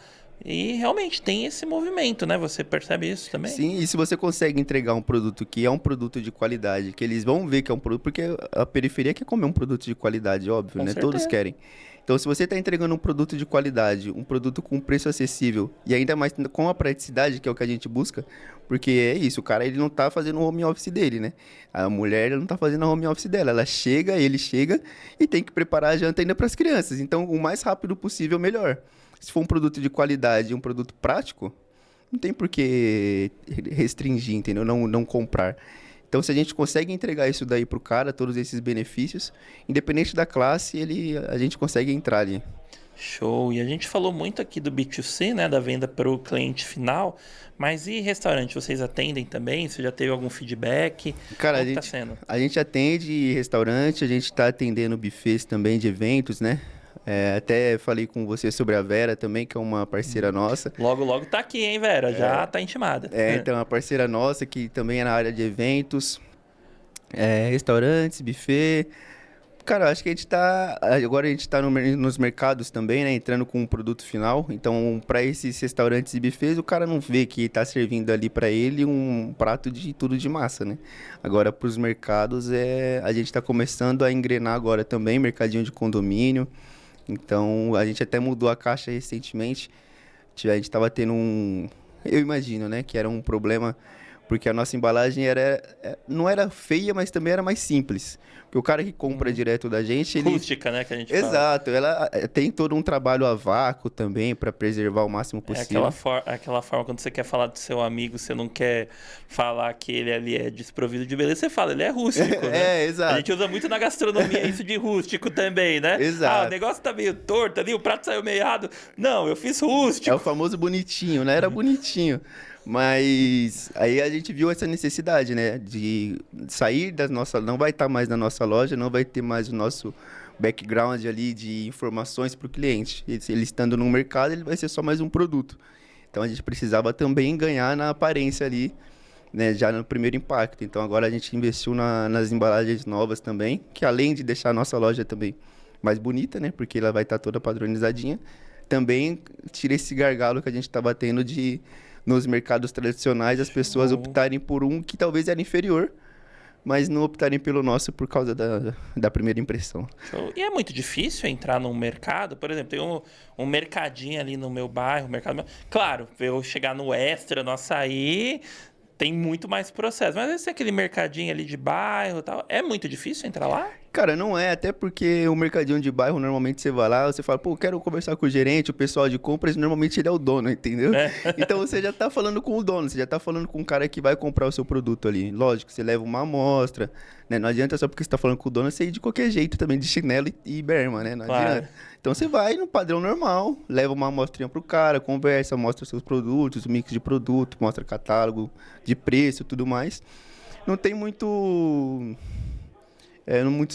e realmente tem esse movimento, né? Você percebe isso também? Sim, e se você consegue entregar um produto que é um produto de qualidade, que eles vão ver que é um produto, porque a periferia quer comer um produto de qualidade, óbvio, Com né? certeza. Todos querem. Então, se você está entregando um produto de qualidade, um produto com preço acessível e ainda mais com a praticidade, que é o que a gente busca, porque é isso, o cara ele não está fazendo o home office dele, né? A mulher ela não está fazendo o home office dela, ele chega e tem que preparar a janta ainda para as crianças. Então, o mais rápido possível, melhor. Se for um produto de qualidade e um produto prático, não tem por que restringir, entendeu? Não comprar. Então, se a gente consegue entregar isso daí pro cara, todos esses benefícios, independente da classe, a gente consegue entrar ali. Show! E a gente falou muito aqui do B2C, né? Da venda para o cliente final, mas e restaurante? Vocês atendem também? Você já teve algum feedback? Cara, como tá sendo? A gente atende restaurante, a gente está atendendo bufês também de eventos, né? Até falei com você sobre a Vera também, que é uma parceira nossa. Logo, logo tá aqui, hein, Vera? Já tá intimada. Então, uma parceira nossa que também é na área de eventos, restaurantes, buffet, Cara, eu acho que agora a gente tá nos mercados também, né? Entrando com um produto final. Então, para esses restaurantes e buffets, o cara não vê que tá servindo ali para ele um prato de tudo de massa, né? Agora, para os mercados, a gente tá começando a engrenar agora também, mercadinho de condomínio. Então, a gente até mudou a caixa recentemente. A gente tava tendo eu imagino, né? Que era um problema, porque a nossa embalagem não era feia, mas também era mais simples. Porque o cara que compra direto da gente, ele... Rústica, né, que a gente fala. Exato, ela tem todo um trabalho a vácuo também para preservar o máximo É possível. aquela forma, quando você quer falar do seu amigo, você não quer falar que ele ali é desprovido de beleza, você fala, ele é rústico, né? Exato. A gente usa muito na gastronomia isso de rústico também, né? Exato. Ah, o negócio tá meio torto ali, o prato saiu meio errado. Não, eu fiz rústico. É o famoso bonitinho, né? Era bonitinho. Mas aí a gente viu essa necessidade, né? De sair da nossa... Não vai estar mais na nossa loja, não vai ter mais o nosso background ali de informações para o cliente. Ele estando no mercado, ele vai ser só mais um produto. Então a gente precisava também ganhar na aparência ali, né? Já no primeiro impacto. Então agora a gente investiu nas embalagens novas também, que além de deixar a nossa loja também mais bonita, né? Porque ela vai estar toda padronizadinha. Também tira esse gargalo que a gente estava tendo de... Nos mercados tradicionais, as pessoas optarem por um que talvez era inferior, mas não optarem pelo nosso por causa da primeira impressão. Show. E é muito difícil entrar num mercado, por exemplo, tem um mercadinho ali no meu bairro, claro, eu chegar no Extra, no Açaí, tem muito mais processo, mas esse é aquele mercadinho ali de bairro e tal, é muito difícil entrar lá? Cara, não é, até porque o mercadinho de bairro, normalmente você vai lá, você fala, pô, quero conversar com o gerente, o pessoal de compras, normalmente ele é o dono, entendeu? É. Então você já tá falando com o dono, você já tá falando com o cara que vai comprar o seu produto ali. Lógico, você leva uma amostra, né? Não adianta só porque você tá falando com o dono, você ir de qualquer jeito também, de chinelo e berma, né? Não Claro. adianta. Então você vai no padrão normal, leva uma amostrinha pro cara, conversa, mostra seus produtos, o mix de produto, mostra catálogo de preço, tudo mais. Não tem muitos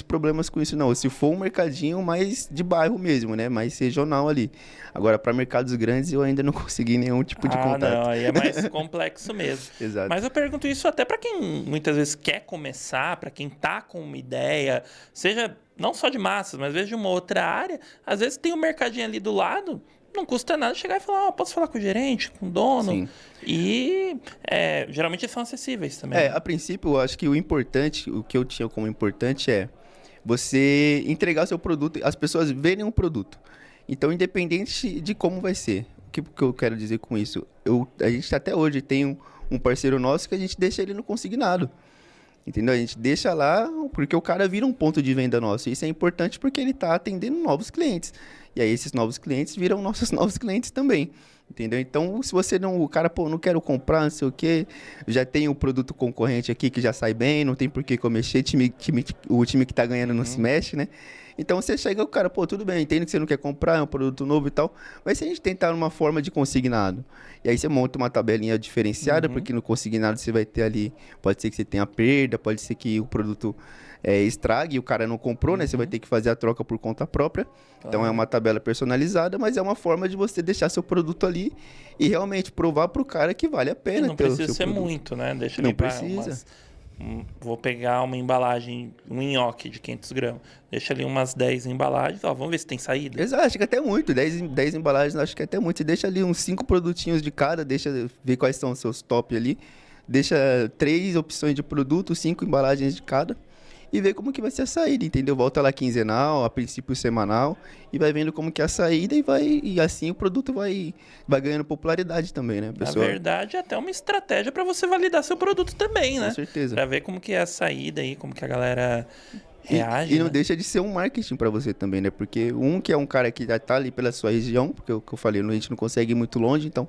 problemas com isso, não. Se for um mercadinho mais de bairro mesmo, né? Mais regional ali. Agora, para mercados grandes, eu ainda não consegui nenhum tipo de contato. Não, aí é mais complexo mesmo. Exato. Mas eu pergunto isso até para quem muitas vezes quer começar, para quem tá com uma ideia, seja não só de massas, mas às vezes de uma outra área. Às vezes tem um mercadinho ali do lado, não custa nada chegar e falar, posso falar com o gerente, com o dono? Sim. E geralmente são acessíveis também. A princípio, eu acho que o que eu tinha como importante é você entregar seu produto, as pessoas verem um produto. Então, independente de como vai ser. O que eu quero dizer com isso? A gente até hoje tem um parceiro nosso que a gente deixa ele no consignado. Entendeu? A gente deixa lá porque o cara vira um ponto de venda nosso. Isso é importante porque ele está atendendo novos clientes. E aí esses novos clientes viram nossos novos clientes também. Entendeu? Então, se você não... O cara, pô, não quero comprar, não sei o quê. Já tem o produto concorrente aqui que já sai bem, não tem por que mexer. O time que tá ganhando não se mexe, né? Então, você chega o cara, pô, tudo bem, entendo que você não quer comprar, é um produto novo e tal. Mas se a gente tentar uma forma de consignado, e aí você monta uma tabelinha diferenciada, porque no consignado você vai ter ali... Pode ser que você tenha perda, pode ser que o produto... estrague e o cara não comprou, né? Você vai ter que fazer a troca por conta própria. Então é uma tabela personalizada, mas é uma forma de você deixar seu produto ali e realmente provar pro cara que vale a pena. Não precisa ser muito, né? Deixa não precisa. Vou pegar uma embalagem, um nhoque de 500 gramas. Deixa ali umas 10 embalagens. Ó, vamos ver se tem saída. Exato, acho que até muito. 10 embalagens, acho que até muito. Você deixa ali uns 5 produtinhos de cada, deixa ver quais são os seus top ali. Deixa 3 opções de produto, 5 embalagens de cada. E ver como que vai ser a saída, entendeu? Volta lá quinzenal, a princípio semanal, e vai vendo como que é a saída e assim o produto vai ganhando popularidade também, né, pessoal? Na verdade, é até uma estratégia para você validar seu produto também, né? Com certeza. Para ver como que é a saída aí, como que a galera reage, E não né? deixa de ser um marketing para você também, né? Porque que é um cara que já tá ali pela sua região, porque o que eu falei, a gente não consegue ir muito longe, então...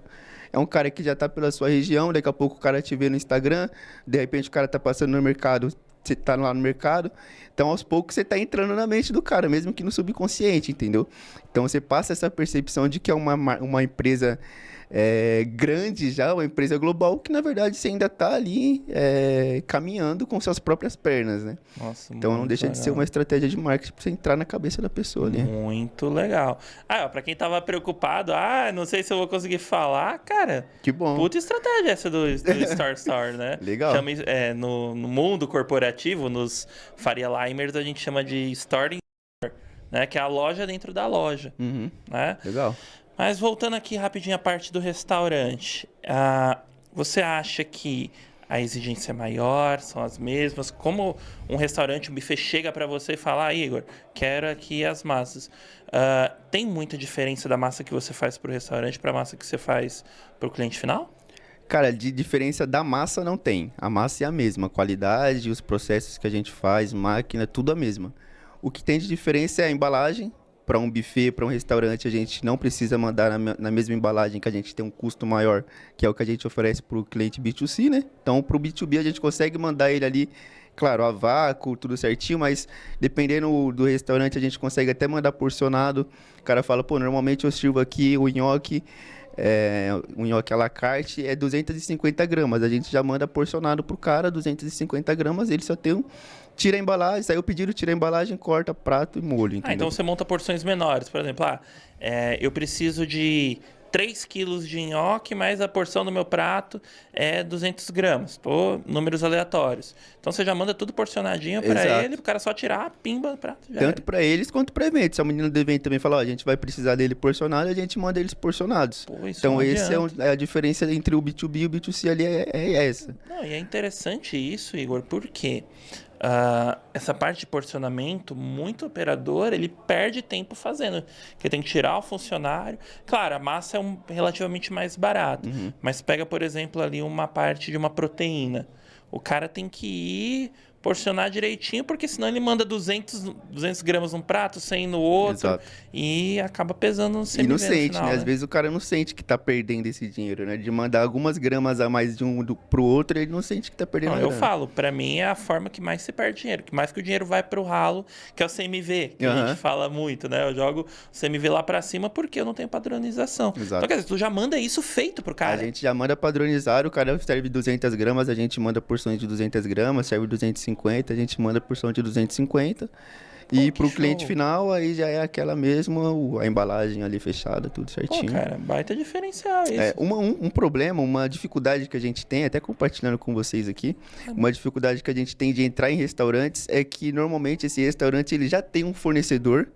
É um cara que já tá pela sua região, daqui a pouco o cara te vê no Instagram, de repente o cara tá passando no mercado, você tá lá no mercado, então aos poucos você tá entrando na mente do cara, mesmo que no subconsciente, entendeu? Então você passa essa percepção de que é uma empresa grande já, uma empresa global, que na verdade você ainda tá ali caminhando com suas próprias pernas, né? Nossa, então não deixa de ser uma estratégia de marketing pra você entrar na cabeça da pessoa ali. Muito legal. Pra quem tava preocupado, não sei se eu vou conseguir falar, cara. Que bom. Puta estratégia essa do Store Store, né? Legal. No mundo corporativo pejorativo, nos Faria Limers a gente chama de store in store, né? Que é a loja dentro da loja, né? Legal. Mas voltando aqui rapidinho à parte do restaurante, você acha que a exigência é maior, são as mesmas? Como um restaurante, um buffet chega para você e fala, Igor, quero aqui as massas. Tem muita diferença da massa que você faz para o restaurante para a massa que você faz para o cliente final? Cara, de diferença da massa não tem. A massa é a mesma. A qualidade, os processos que a gente faz, máquina, tudo a mesma. O que tem de diferença é a embalagem. Para um buffet, para um restaurante, a gente não precisa mandar na mesma embalagem, que a gente tem um custo maior, que é o que a gente oferece para o cliente B2C, né? Então, para o B2B, a gente consegue mandar ele ali, claro, a vácuo, tudo certinho, mas dependendo do restaurante, a gente consegue até mandar porcionado. O cara fala, pô, normalmente eu sirvo aqui o nhoque à la carte é 250 gramas. A gente já manda porcionado pro cara, 250 gramas, ele só tem tira a embalagem, saiu o pedido, tira a embalagem, corta prato e molho, entendeu? Então você monta porções menores. Por exemplo, eu preciso de 3 quilos de nhoque, mas a porção do meu prato é 200 gramas. Números aleatórios. Então você já manda tudo porcionadinho para ele, o cara só tirar, pimba, prato. Tanto para eles quanto para evento. Se a menina do evento também falar, a gente vai precisar dele porcionado, a gente manda eles porcionados. Então essa é a diferença entre o B2B e o B2C ali é essa. Não, e é interessante isso, Igor, porque essa parte de porcionamento, muito operador, ele perde tempo fazendo. Porque tem que tirar o funcionário. Claro, a massa é relativamente mais barata. Mas pega, por exemplo, ali uma parte de uma proteína. O cara tem que ir porcionar direitinho, porque senão ele manda 200 gramas num prato, 100 no outro. Exato. E acaba pesando no CMV. E não sente, final, né? Às vezes o cara não sente que tá perdendo esse dinheiro, né? De mandar algumas gramas a mais de um pro outro, ele não sente que tá perdendo nada. Eu falo, pra mim é a forma que mais se perde dinheiro, que mais que o dinheiro vai pro ralo, que é o CMV, que a gente fala muito, né? Eu jogo o CMV lá pra cima porque eu não tenho padronização. Exato. Então, quer dizer, tu já manda isso feito pro cara. A gente já manda padronizar, o cara serve 200 gramas, a gente manda porções de 200 gramas, serve 250, a gente manda porção de 250. E pro cliente final, aí já é aquela mesma, a embalagem ali fechada, tudo certinho. Pô, cara, baita diferencial isso. Um problema, uma dificuldade que a gente tem, até compartilhando com vocês aqui, uma dificuldade que a gente tem de entrar em restaurantes é que normalmente esse restaurante ele já tem um fornecedor.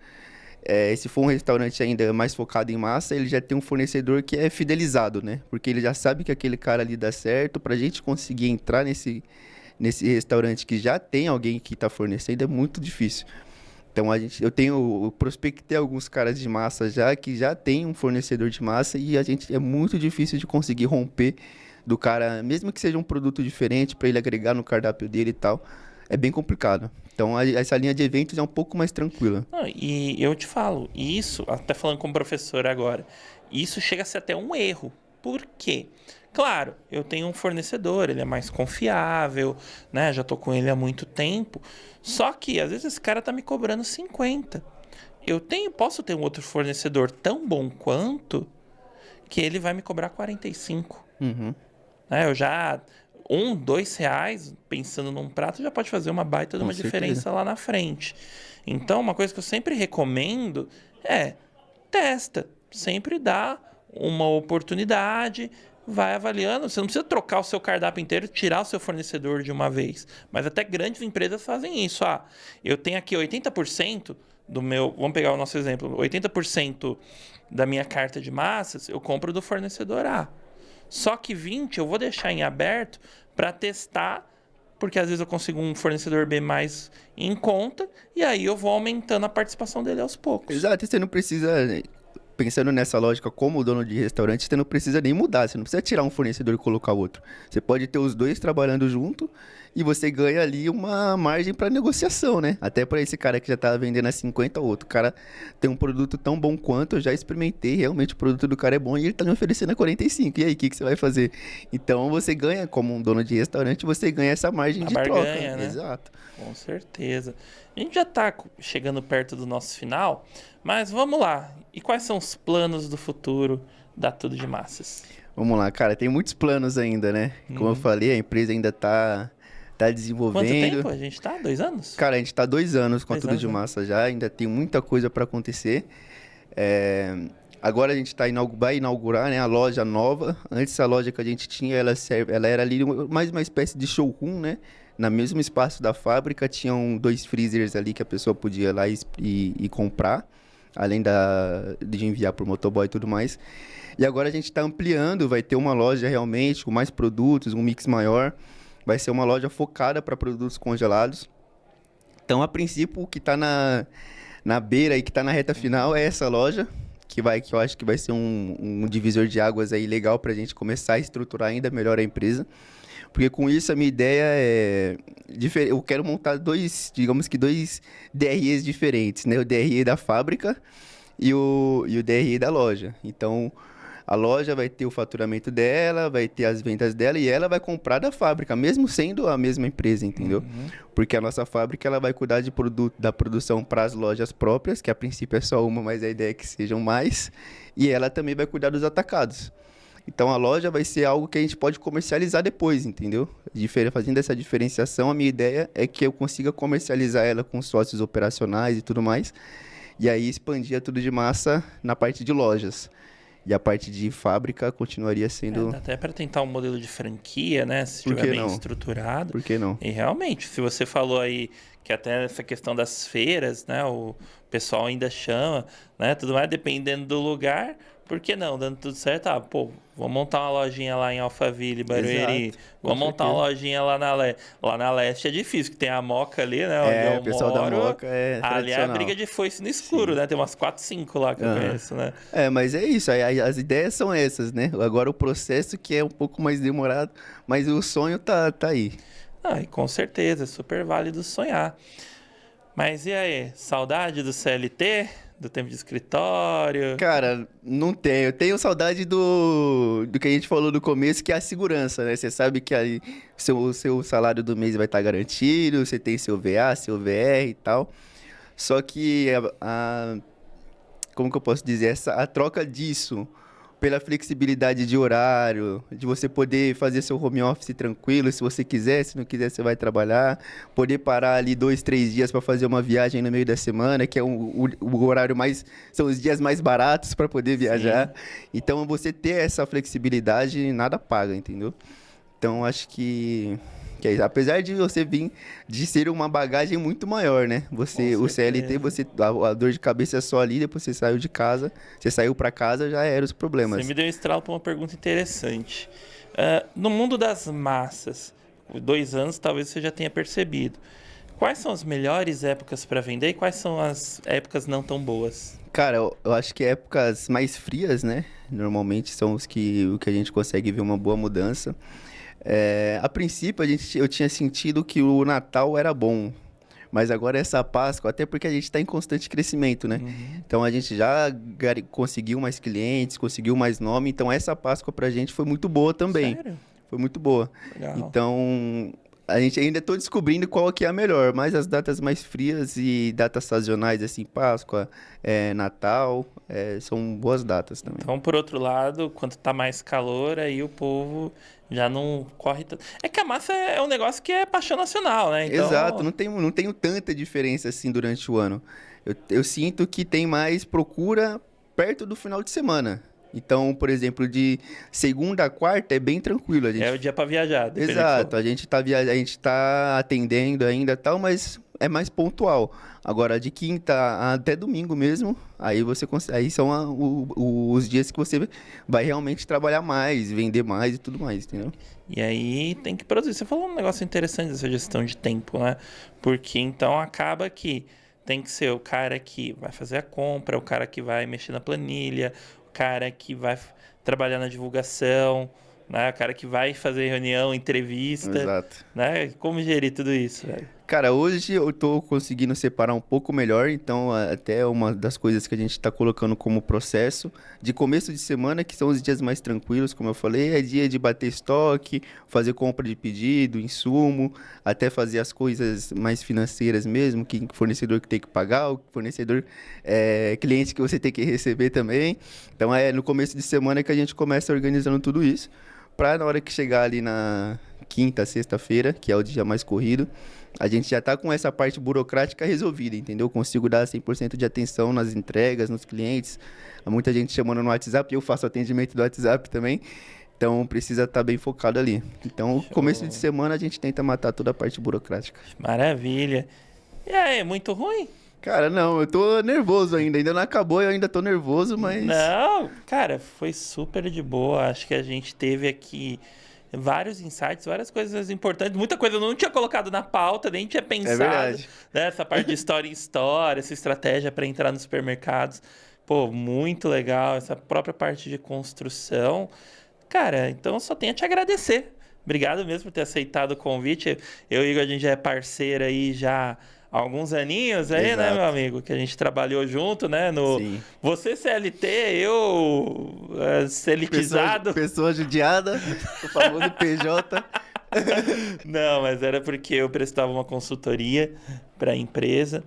Se for um restaurante ainda mais focado em massa, ele já tem um fornecedor que é fidelizado, né? Porque ele já sabe que aquele cara ali dá certo. Pra gente conseguir entrar nesse restaurante que já tem alguém que está fornecendo é muito difícil. Então eu prospectei alguns caras de massa que já tem um fornecedor de massa e é muito difícil de conseguir romper do cara, mesmo que seja um produto diferente para ele agregar no cardápio dele e tal, é bem complicado. Então essa linha de eventos é um pouco mais tranquila. E eu te falo, isso, até falando como professor agora, isso chega a ser até um erro. Por quê? Claro, eu tenho um fornecedor, ele é mais confiável, né? Já tô com ele há muito tempo. Só que, às vezes, esse cara tá me cobrando 50. Posso ter um outro fornecedor tão bom quanto que ele vai me cobrar 45. Eu já... R$2, pensando num prato, já pode fazer uma baita de uma diferença lá na frente. Então, uma coisa que eu sempre recomendo é testa. Sempre dá uma oportunidade, vai avaliando. Você não precisa trocar o seu cardápio inteiro, tirar o seu fornecedor de uma vez. Mas até grandes empresas fazem isso. Eu tenho aqui 80% do meu... Vamos pegar o nosso exemplo. 80% da minha carta de massas eu compro do fornecedor A. Só que 20% eu vou deixar em aberto para testar, porque às vezes eu consigo um fornecedor B mais em conta, e aí eu vou aumentando a participação dele aos poucos. Exato, e você não precisa... Pensando nessa lógica como dono de restaurante, você não precisa nem mudar, você não precisa tirar um fornecedor e colocar outro. Você pode ter os dois trabalhando junto e você ganha ali uma margem para negociação, né? Até para esse cara que já tá vendendo a 50, outro cara tem um produto tão bom quanto, eu já experimentei, realmente o produto do cara é bom e ele tá me oferecendo a 45. E aí, o que você vai fazer? Então você ganha, como um dono de restaurante, você ganha essa margem de troca. Né? Exato. Com certeza. A gente já tá chegando perto do nosso final, mas vamos lá. E quais são os planos do futuro da Tudo de Massas? Vamos lá, cara. Tem muitos planos ainda, né? Como eu falei, a empresa ainda tá desenvolvendo. Quanto tempo a gente tá? 2 anos? Cara, a gente tá 2 anos com a Tudo de Massas já. Ainda tem muita coisa para acontecer. Agora a gente vai inaugurar, né, a loja nova. Antes a loja que a gente tinha, ela era ali mais uma espécie de showroom, né? no mesmo espaço da fábrica, tinham 2 freezers ali que a pessoa podia ir lá e comprar, além de enviar por motoboy e tudo mais. E agora a gente está ampliando, vai ter uma loja realmente com mais produtos, um mix maior. Vai ser uma loja focada para produtos congelados. Então, a princípio, o que está na beira e que está na reta final é essa loja, que eu acho que vai ser um divisor de águas aí legal para a gente começar a estruturar ainda melhor a empresa. Porque com isso a minha ideia é... Eu quero montar digamos que dois DREs diferentes, né? O DRE da fábrica e o DRE da loja. Então, a loja vai ter o faturamento dela, vai ter as vendas dela e ela vai comprar da fábrica, mesmo sendo a mesma empresa, entendeu? Porque a nossa fábrica ela vai cuidar da produção para as lojas próprias, que a princípio é só uma, mas a ideia é que sejam mais. E ela também vai cuidar dos atacados. Então a loja vai ser algo que a gente pode comercializar depois, entendeu? Fazendo essa diferenciação, a minha ideia é que eu consiga comercializar ela com sócios operacionais e tudo mais. E aí expandir tudo de massa na parte de lojas. E a parte de fábrica continuaria sendo... Dá até para tentar um modelo de franquia, né? Se estiver bem estruturado. Por que não? E realmente, se você falou aí que até essa questão das feiras, né? O pessoal ainda chama, né? Tudo mais, dependendo do lugar. Por que não? Dando tudo certo, vamos montar uma lojinha lá em Alphaville, Barueri. Vamos montar uma lojinha lá na Leste. É difícil, que tem a Moca ali, né? Onde o pessoal da Moca é ali é a briga de foice no escuro, né? Tem umas 4, 5 lá que eu conheço, né? Mas é isso. As ideias são essas, né? Agora o processo que é um pouco mais demorado, mas o sonho tá aí. E com certeza, é super válido sonhar. Mas e aí, saudade do CLT? Do tempo de escritório? Cara, não tenho. Eu tenho saudade do que a gente falou no começo, que é a segurança, né? Você sabe que aí o seu salário do mês vai estar garantido, você tem seu VA, seu VR e tal. Só que, como que eu posso dizer? A troca disso pela flexibilidade de horário, de você poder fazer seu home office tranquilo, se você quiser, se não quiser você vai trabalhar, poder parar ali 2, 3 dias para fazer uma viagem no meio da semana, que é o horário são os dias mais baratos para poder viajar. Sim. Então, você ter essa flexibilidade, nada paga, entendeu? Então, acho que é isso. Apesar de você vir de ser uma bagagem muito maior, né? O CLT, a dor de cabeça é só ali, depois você saiu de casa, você saiu para casa, já eram os problemas. Você me deu um estralo para uma pergunta interessante. No mundo das massas, 2 anos talvez você já tenha percebido. Quais são as melhores épocas para vender e quais são as épocas não tão boas? Cara, eu acho que épocas mais frias, né? Normalmente são o que a gente consegue ver uma boa mudança. A princípio, eu tinha sentido que o Natal era bom, mas agora essa Páscoa, até porque a gente está em constante crescimento, né? Então, a gente já conseguiu mais clientes, conseguiu mais nome, então essa Páscoa pra gente foi muito boa também. Sério? Foi muito boa. Legal. Então, a gente ainda está descobrindo qual que é a melhor, mas as datas mais frias e datas sazonais, assim, Páscoa, Natal, são boas datas também. Então, por outro lado, quando tá mais calor, aí o povo já não corre tanto. É que a massa é um negócio que é paixão nacional, né? Então... Exato, não tenho tanta diferença assim durante o ano. Eu sinto que tem mais procura perto do final de semana. Então, por exemplo, de segunda a quarta é bem tranquilo. É o dia para viajar. Exato, a gente tá atendendo ainda e tal, mas é mais pontual. Agora, de quinta até domingo mesmo, aí são os dias que você vai realmente trabalhar mais, vender mais e tudo mais, entendeu? E aí tem que produzir. Você falou um negócio interessante dessa gestão de tempo, né? Porque então acaba que tem que ser o cara que vai fazer a compra, o cara que vai mexer na planilha, o cara que vai trabalhar na divulgação, né? O cara que vai fazer reunião, entrevista. Exato. Né? Como gerir tudo isso, velho? Cara, hoje eu tô conseguindo separar um pouco melhor, então até uma das coisas que a gente tá colocando como processo de começo de semana, que são os dias mais tranquilos, como eu falei, é dia de bater estoque, fazer compra de pedido, insumo, até fazer as coisas mais financeiras mesmo, que fornecedor que tem que pagar, o fornecedor cliente que você tem que receber também. Então no começo de semana que a gente começa organizando tudo isso, para na hora que chegar ali na quinta, sexta-feira, que é o dia mais corrido, a gente já está com essa parte burocrática resolvida, entendeu? Consigo dar 100% de atenção nas entregas, nos clientes. Há muita gente chamando no WhatsApp, eu faço atendimento do WhatsApp também. Então precisa estar bem focado ali. Então, começo de semana a gente tenta matar toda a parte burocrática. Maravilha. E aí, muito ruim? Cara, não, eu tô nervoso ainda não acabou, eu ainda tô nervoso, mas... Não, cara, foi super de boa. Acho que a gente teve aqui vários insights, várias coisas importantes. Muita coisa eu não tinha colocado na pauta, nem tinha pensado. É verdade. Né? Essa parte de história em história, essa estratégia para entrar nos supermercados. Pô, muito legal. Essa própria parte de construção. Cara, então eu só tenho a te agradecer. Obrigado mesmo por ter aceitado o convite. Eu e o Igor, a gente já é parceiro aí já há alguns aninhos aí, Exato. né, meu amigo? Que a gente trabalhou junto, né? Sim. Você CLT, eu celitizado. Pessoa judiada, o famoso PJ. Não, mas era porque eu prestava uma consultoria para a empresa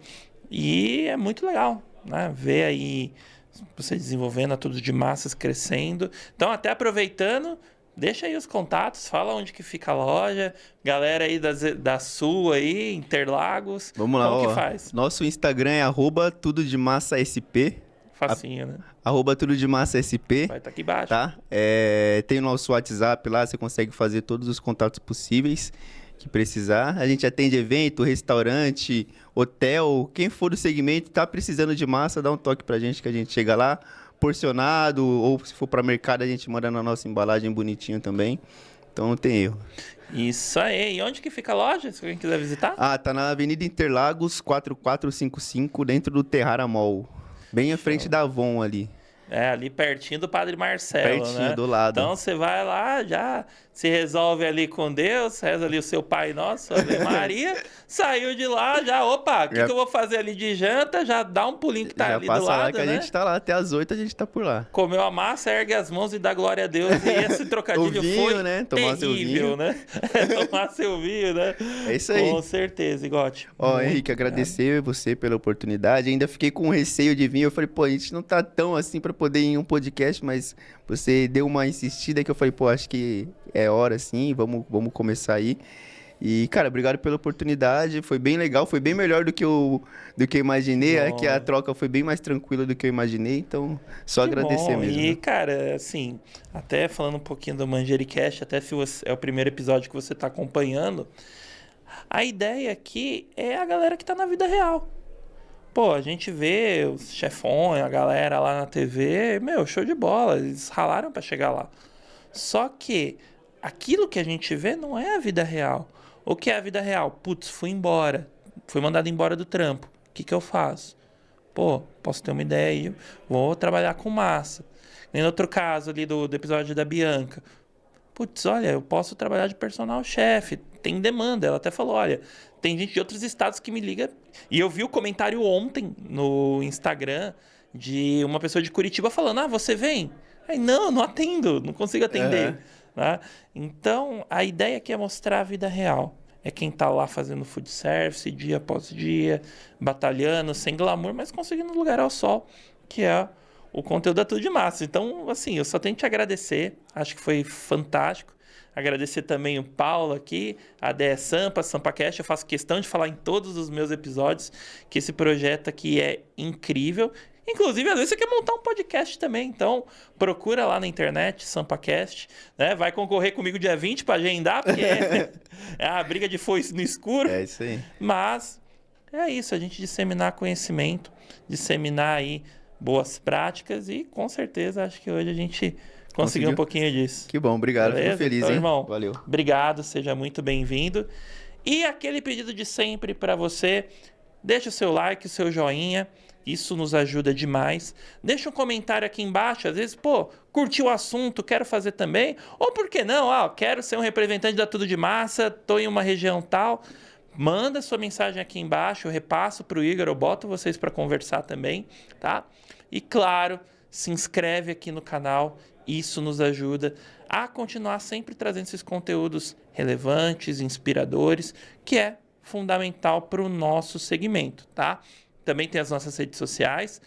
e é muito legal, né? Ver aí você desenvolvendo a Tudo de Massas crescendo. Então, até aproveitando, deixa aí os contatos, fala onde que fica a loja, galera aí da Sul aí, Interlagos. Vamos lá, como ó. que faz? Nosso Instagram é @tudodemassaSP. Facinho, né? @tudodemassaSP. Vai estar aqui embaixo. Tá? Tem o nosso WhatsApp lá, você consegue fazer todos os contatos possíveis que precisar. A gente atende evento, restaurante, hotel, quem for do segmento, tá precisando de massa, dá um toque pra gente que a gente chega lá, porcionado, ou se for para mercado, a gente manda na nossa embalagem bonitinho também. Então não tem erro. Isso aí. E onde que fica a loja, se alguém quiser visitar? Tá na Avenida Interlagos, 4455, dentro do Terrara Mall. Bem à frente da Avon ali. É, ali pertinho do Padre Marcelo, Pertinho, né? do lado. Então você vai lá, já se resolve ali com Deus, reza ali o seu Pai Nosso, Ave Maria, saiu de lá, já, opa, o que eu vou fazer ali de janta? Já dá um pulinho que tá já ali passa do lá lado, que a né? gente tá lá até as 8, a gente tá por lá. Comeu a massa, ergue as mãos e dá glória a Deus. E esse trocadilho O vinho, foi né? Tomar seu terrível, vinho. né? Tomar seu vinho, né? É isso aí. Com certeza, Igote. Ó, Muito Henrique, agradecer você pela oportunidade. Ainda fiquei com receio de vir. Eu falei, pô, a gente não tá tão assim pra poder ir em um podcast, mas você deu uma insistida que eu falei, pô, acho que é hora sim, vamos começar aí. E, cara, obrigado pela oportunidade. Foi bem legal, foi bem melhor do que eu imaginei. É que a troca foi bem mais tranquila do que eu imaginei, então só Que agradecer bom. mesmo. E, cara, assim, até falando um pouquinho do Manjericast, até se é o primeiro episódio que você tá acompanhando, a ideia aqui é a galera que tá na vida real. Pô, a gente vê os chefões, a galera lá na TV, meu, show de bola, eles ralaram pra chegar lá. Só que aquilo que a gente vê não é a vida real. O que é a vida real? Putz, fui embora, fui mandado embora do trampo. O que eu faço? Pô, posso ter uma ideia, vou trabalhar com massa. Nem no outro caso ali do episódio da Bianca. Putz, olha, eu posso trabalhar de personal chefe, tem demanda. Ela até falou, olha, tem gente de outros estados que me liga. E eu vi o comentário ontem no Instagram de uma pessoa de Curitiba falando, você vem? Aí, não atendo, não consigo atender. Né? Então, a ideia aqui é mostrar a vida real. É quem tá lá fazendo food service dia após dia, batalhando, sem glamour, mas conseguindo lugar ao sol, que é o conteúdo da Tudo de Massa. Então, assim, eu só tenho que te agradecer. Acho que foi fantástico. Agradecer também o Paulo aqui, a DE Sampa, SampaCast. Eu faço questão de falar em todos os meus episódios que esse projeto aqui é incrível. Inclusive, às vezes você quer montar um podcast também. Então, procura lá na internet, SampaCast. Né? Vai concorrer comigo dia 20 para agendar, porque é a briga de foice no escuro. É isso aí. Mas é isso, a gente disseminar conhecimento, disseminar aí boas práticas e com certeza acho que hoje a gente conseguiu um pouquinho disso. Que bom, obrigado. Beleza? Fico feliz, Então, hein? irmão, Valeu. Obrigado, seja muito bem-vindo. E aquele pedido de sempre para você, deixa o seu like, o seu joinha, isso nos ajuda demais. Deixa um comentário aqui embaixo, às vezes, curti o assunto, quero fazer também. Ou por que não? Quero ser um representante da Tudo de Massa, tô em uma região tal. Manda sua mensagem aqui embaixo, eu repasso para o Igor, eu boto vocês para conversar também, tá? E claro, se inscreve aqui no canal, isso nos ajuda a continuar sempre trazendo esses conteúdos relevantes, inspiradores, que é fundamental para o nosso segmento, tá? Também tem as nossas redes sociais,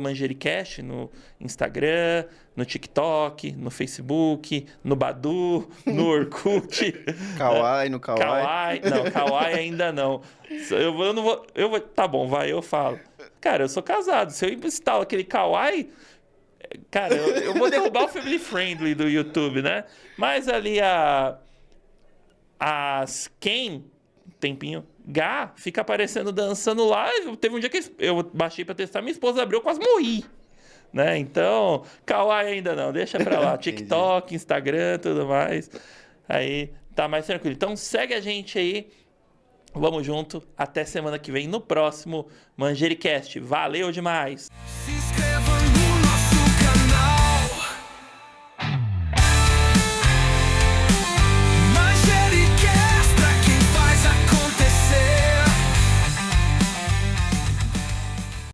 @Manjericast no Instagram, no TikTok, no Facebook, no Badu, no Orkut. Kawaii, no Kawaii. Não, Kawaii ainda não. Eu não vou... Tá bom, vai, eu falo. Cara, eu sou casado. Se eu instalo aquele Kawaii, Cara, eu vou derrubar o Family Friendly do YouTube, né? Mas ali as Ken, tempinho, Gá, fica aparecendo dançando lá. Teve um dia que eu baixei pra testar, minha esposa abriu, eu quase morri. Né? Então, Kawaii ainda não, deixa pra lá. TikTok, Instagram, tudo mais. Aí tá mais tranquilo. Então segue a gente aí. Vamos junto. Até semana que vem no próximo Manjericast. Valeu demais! Se inscreva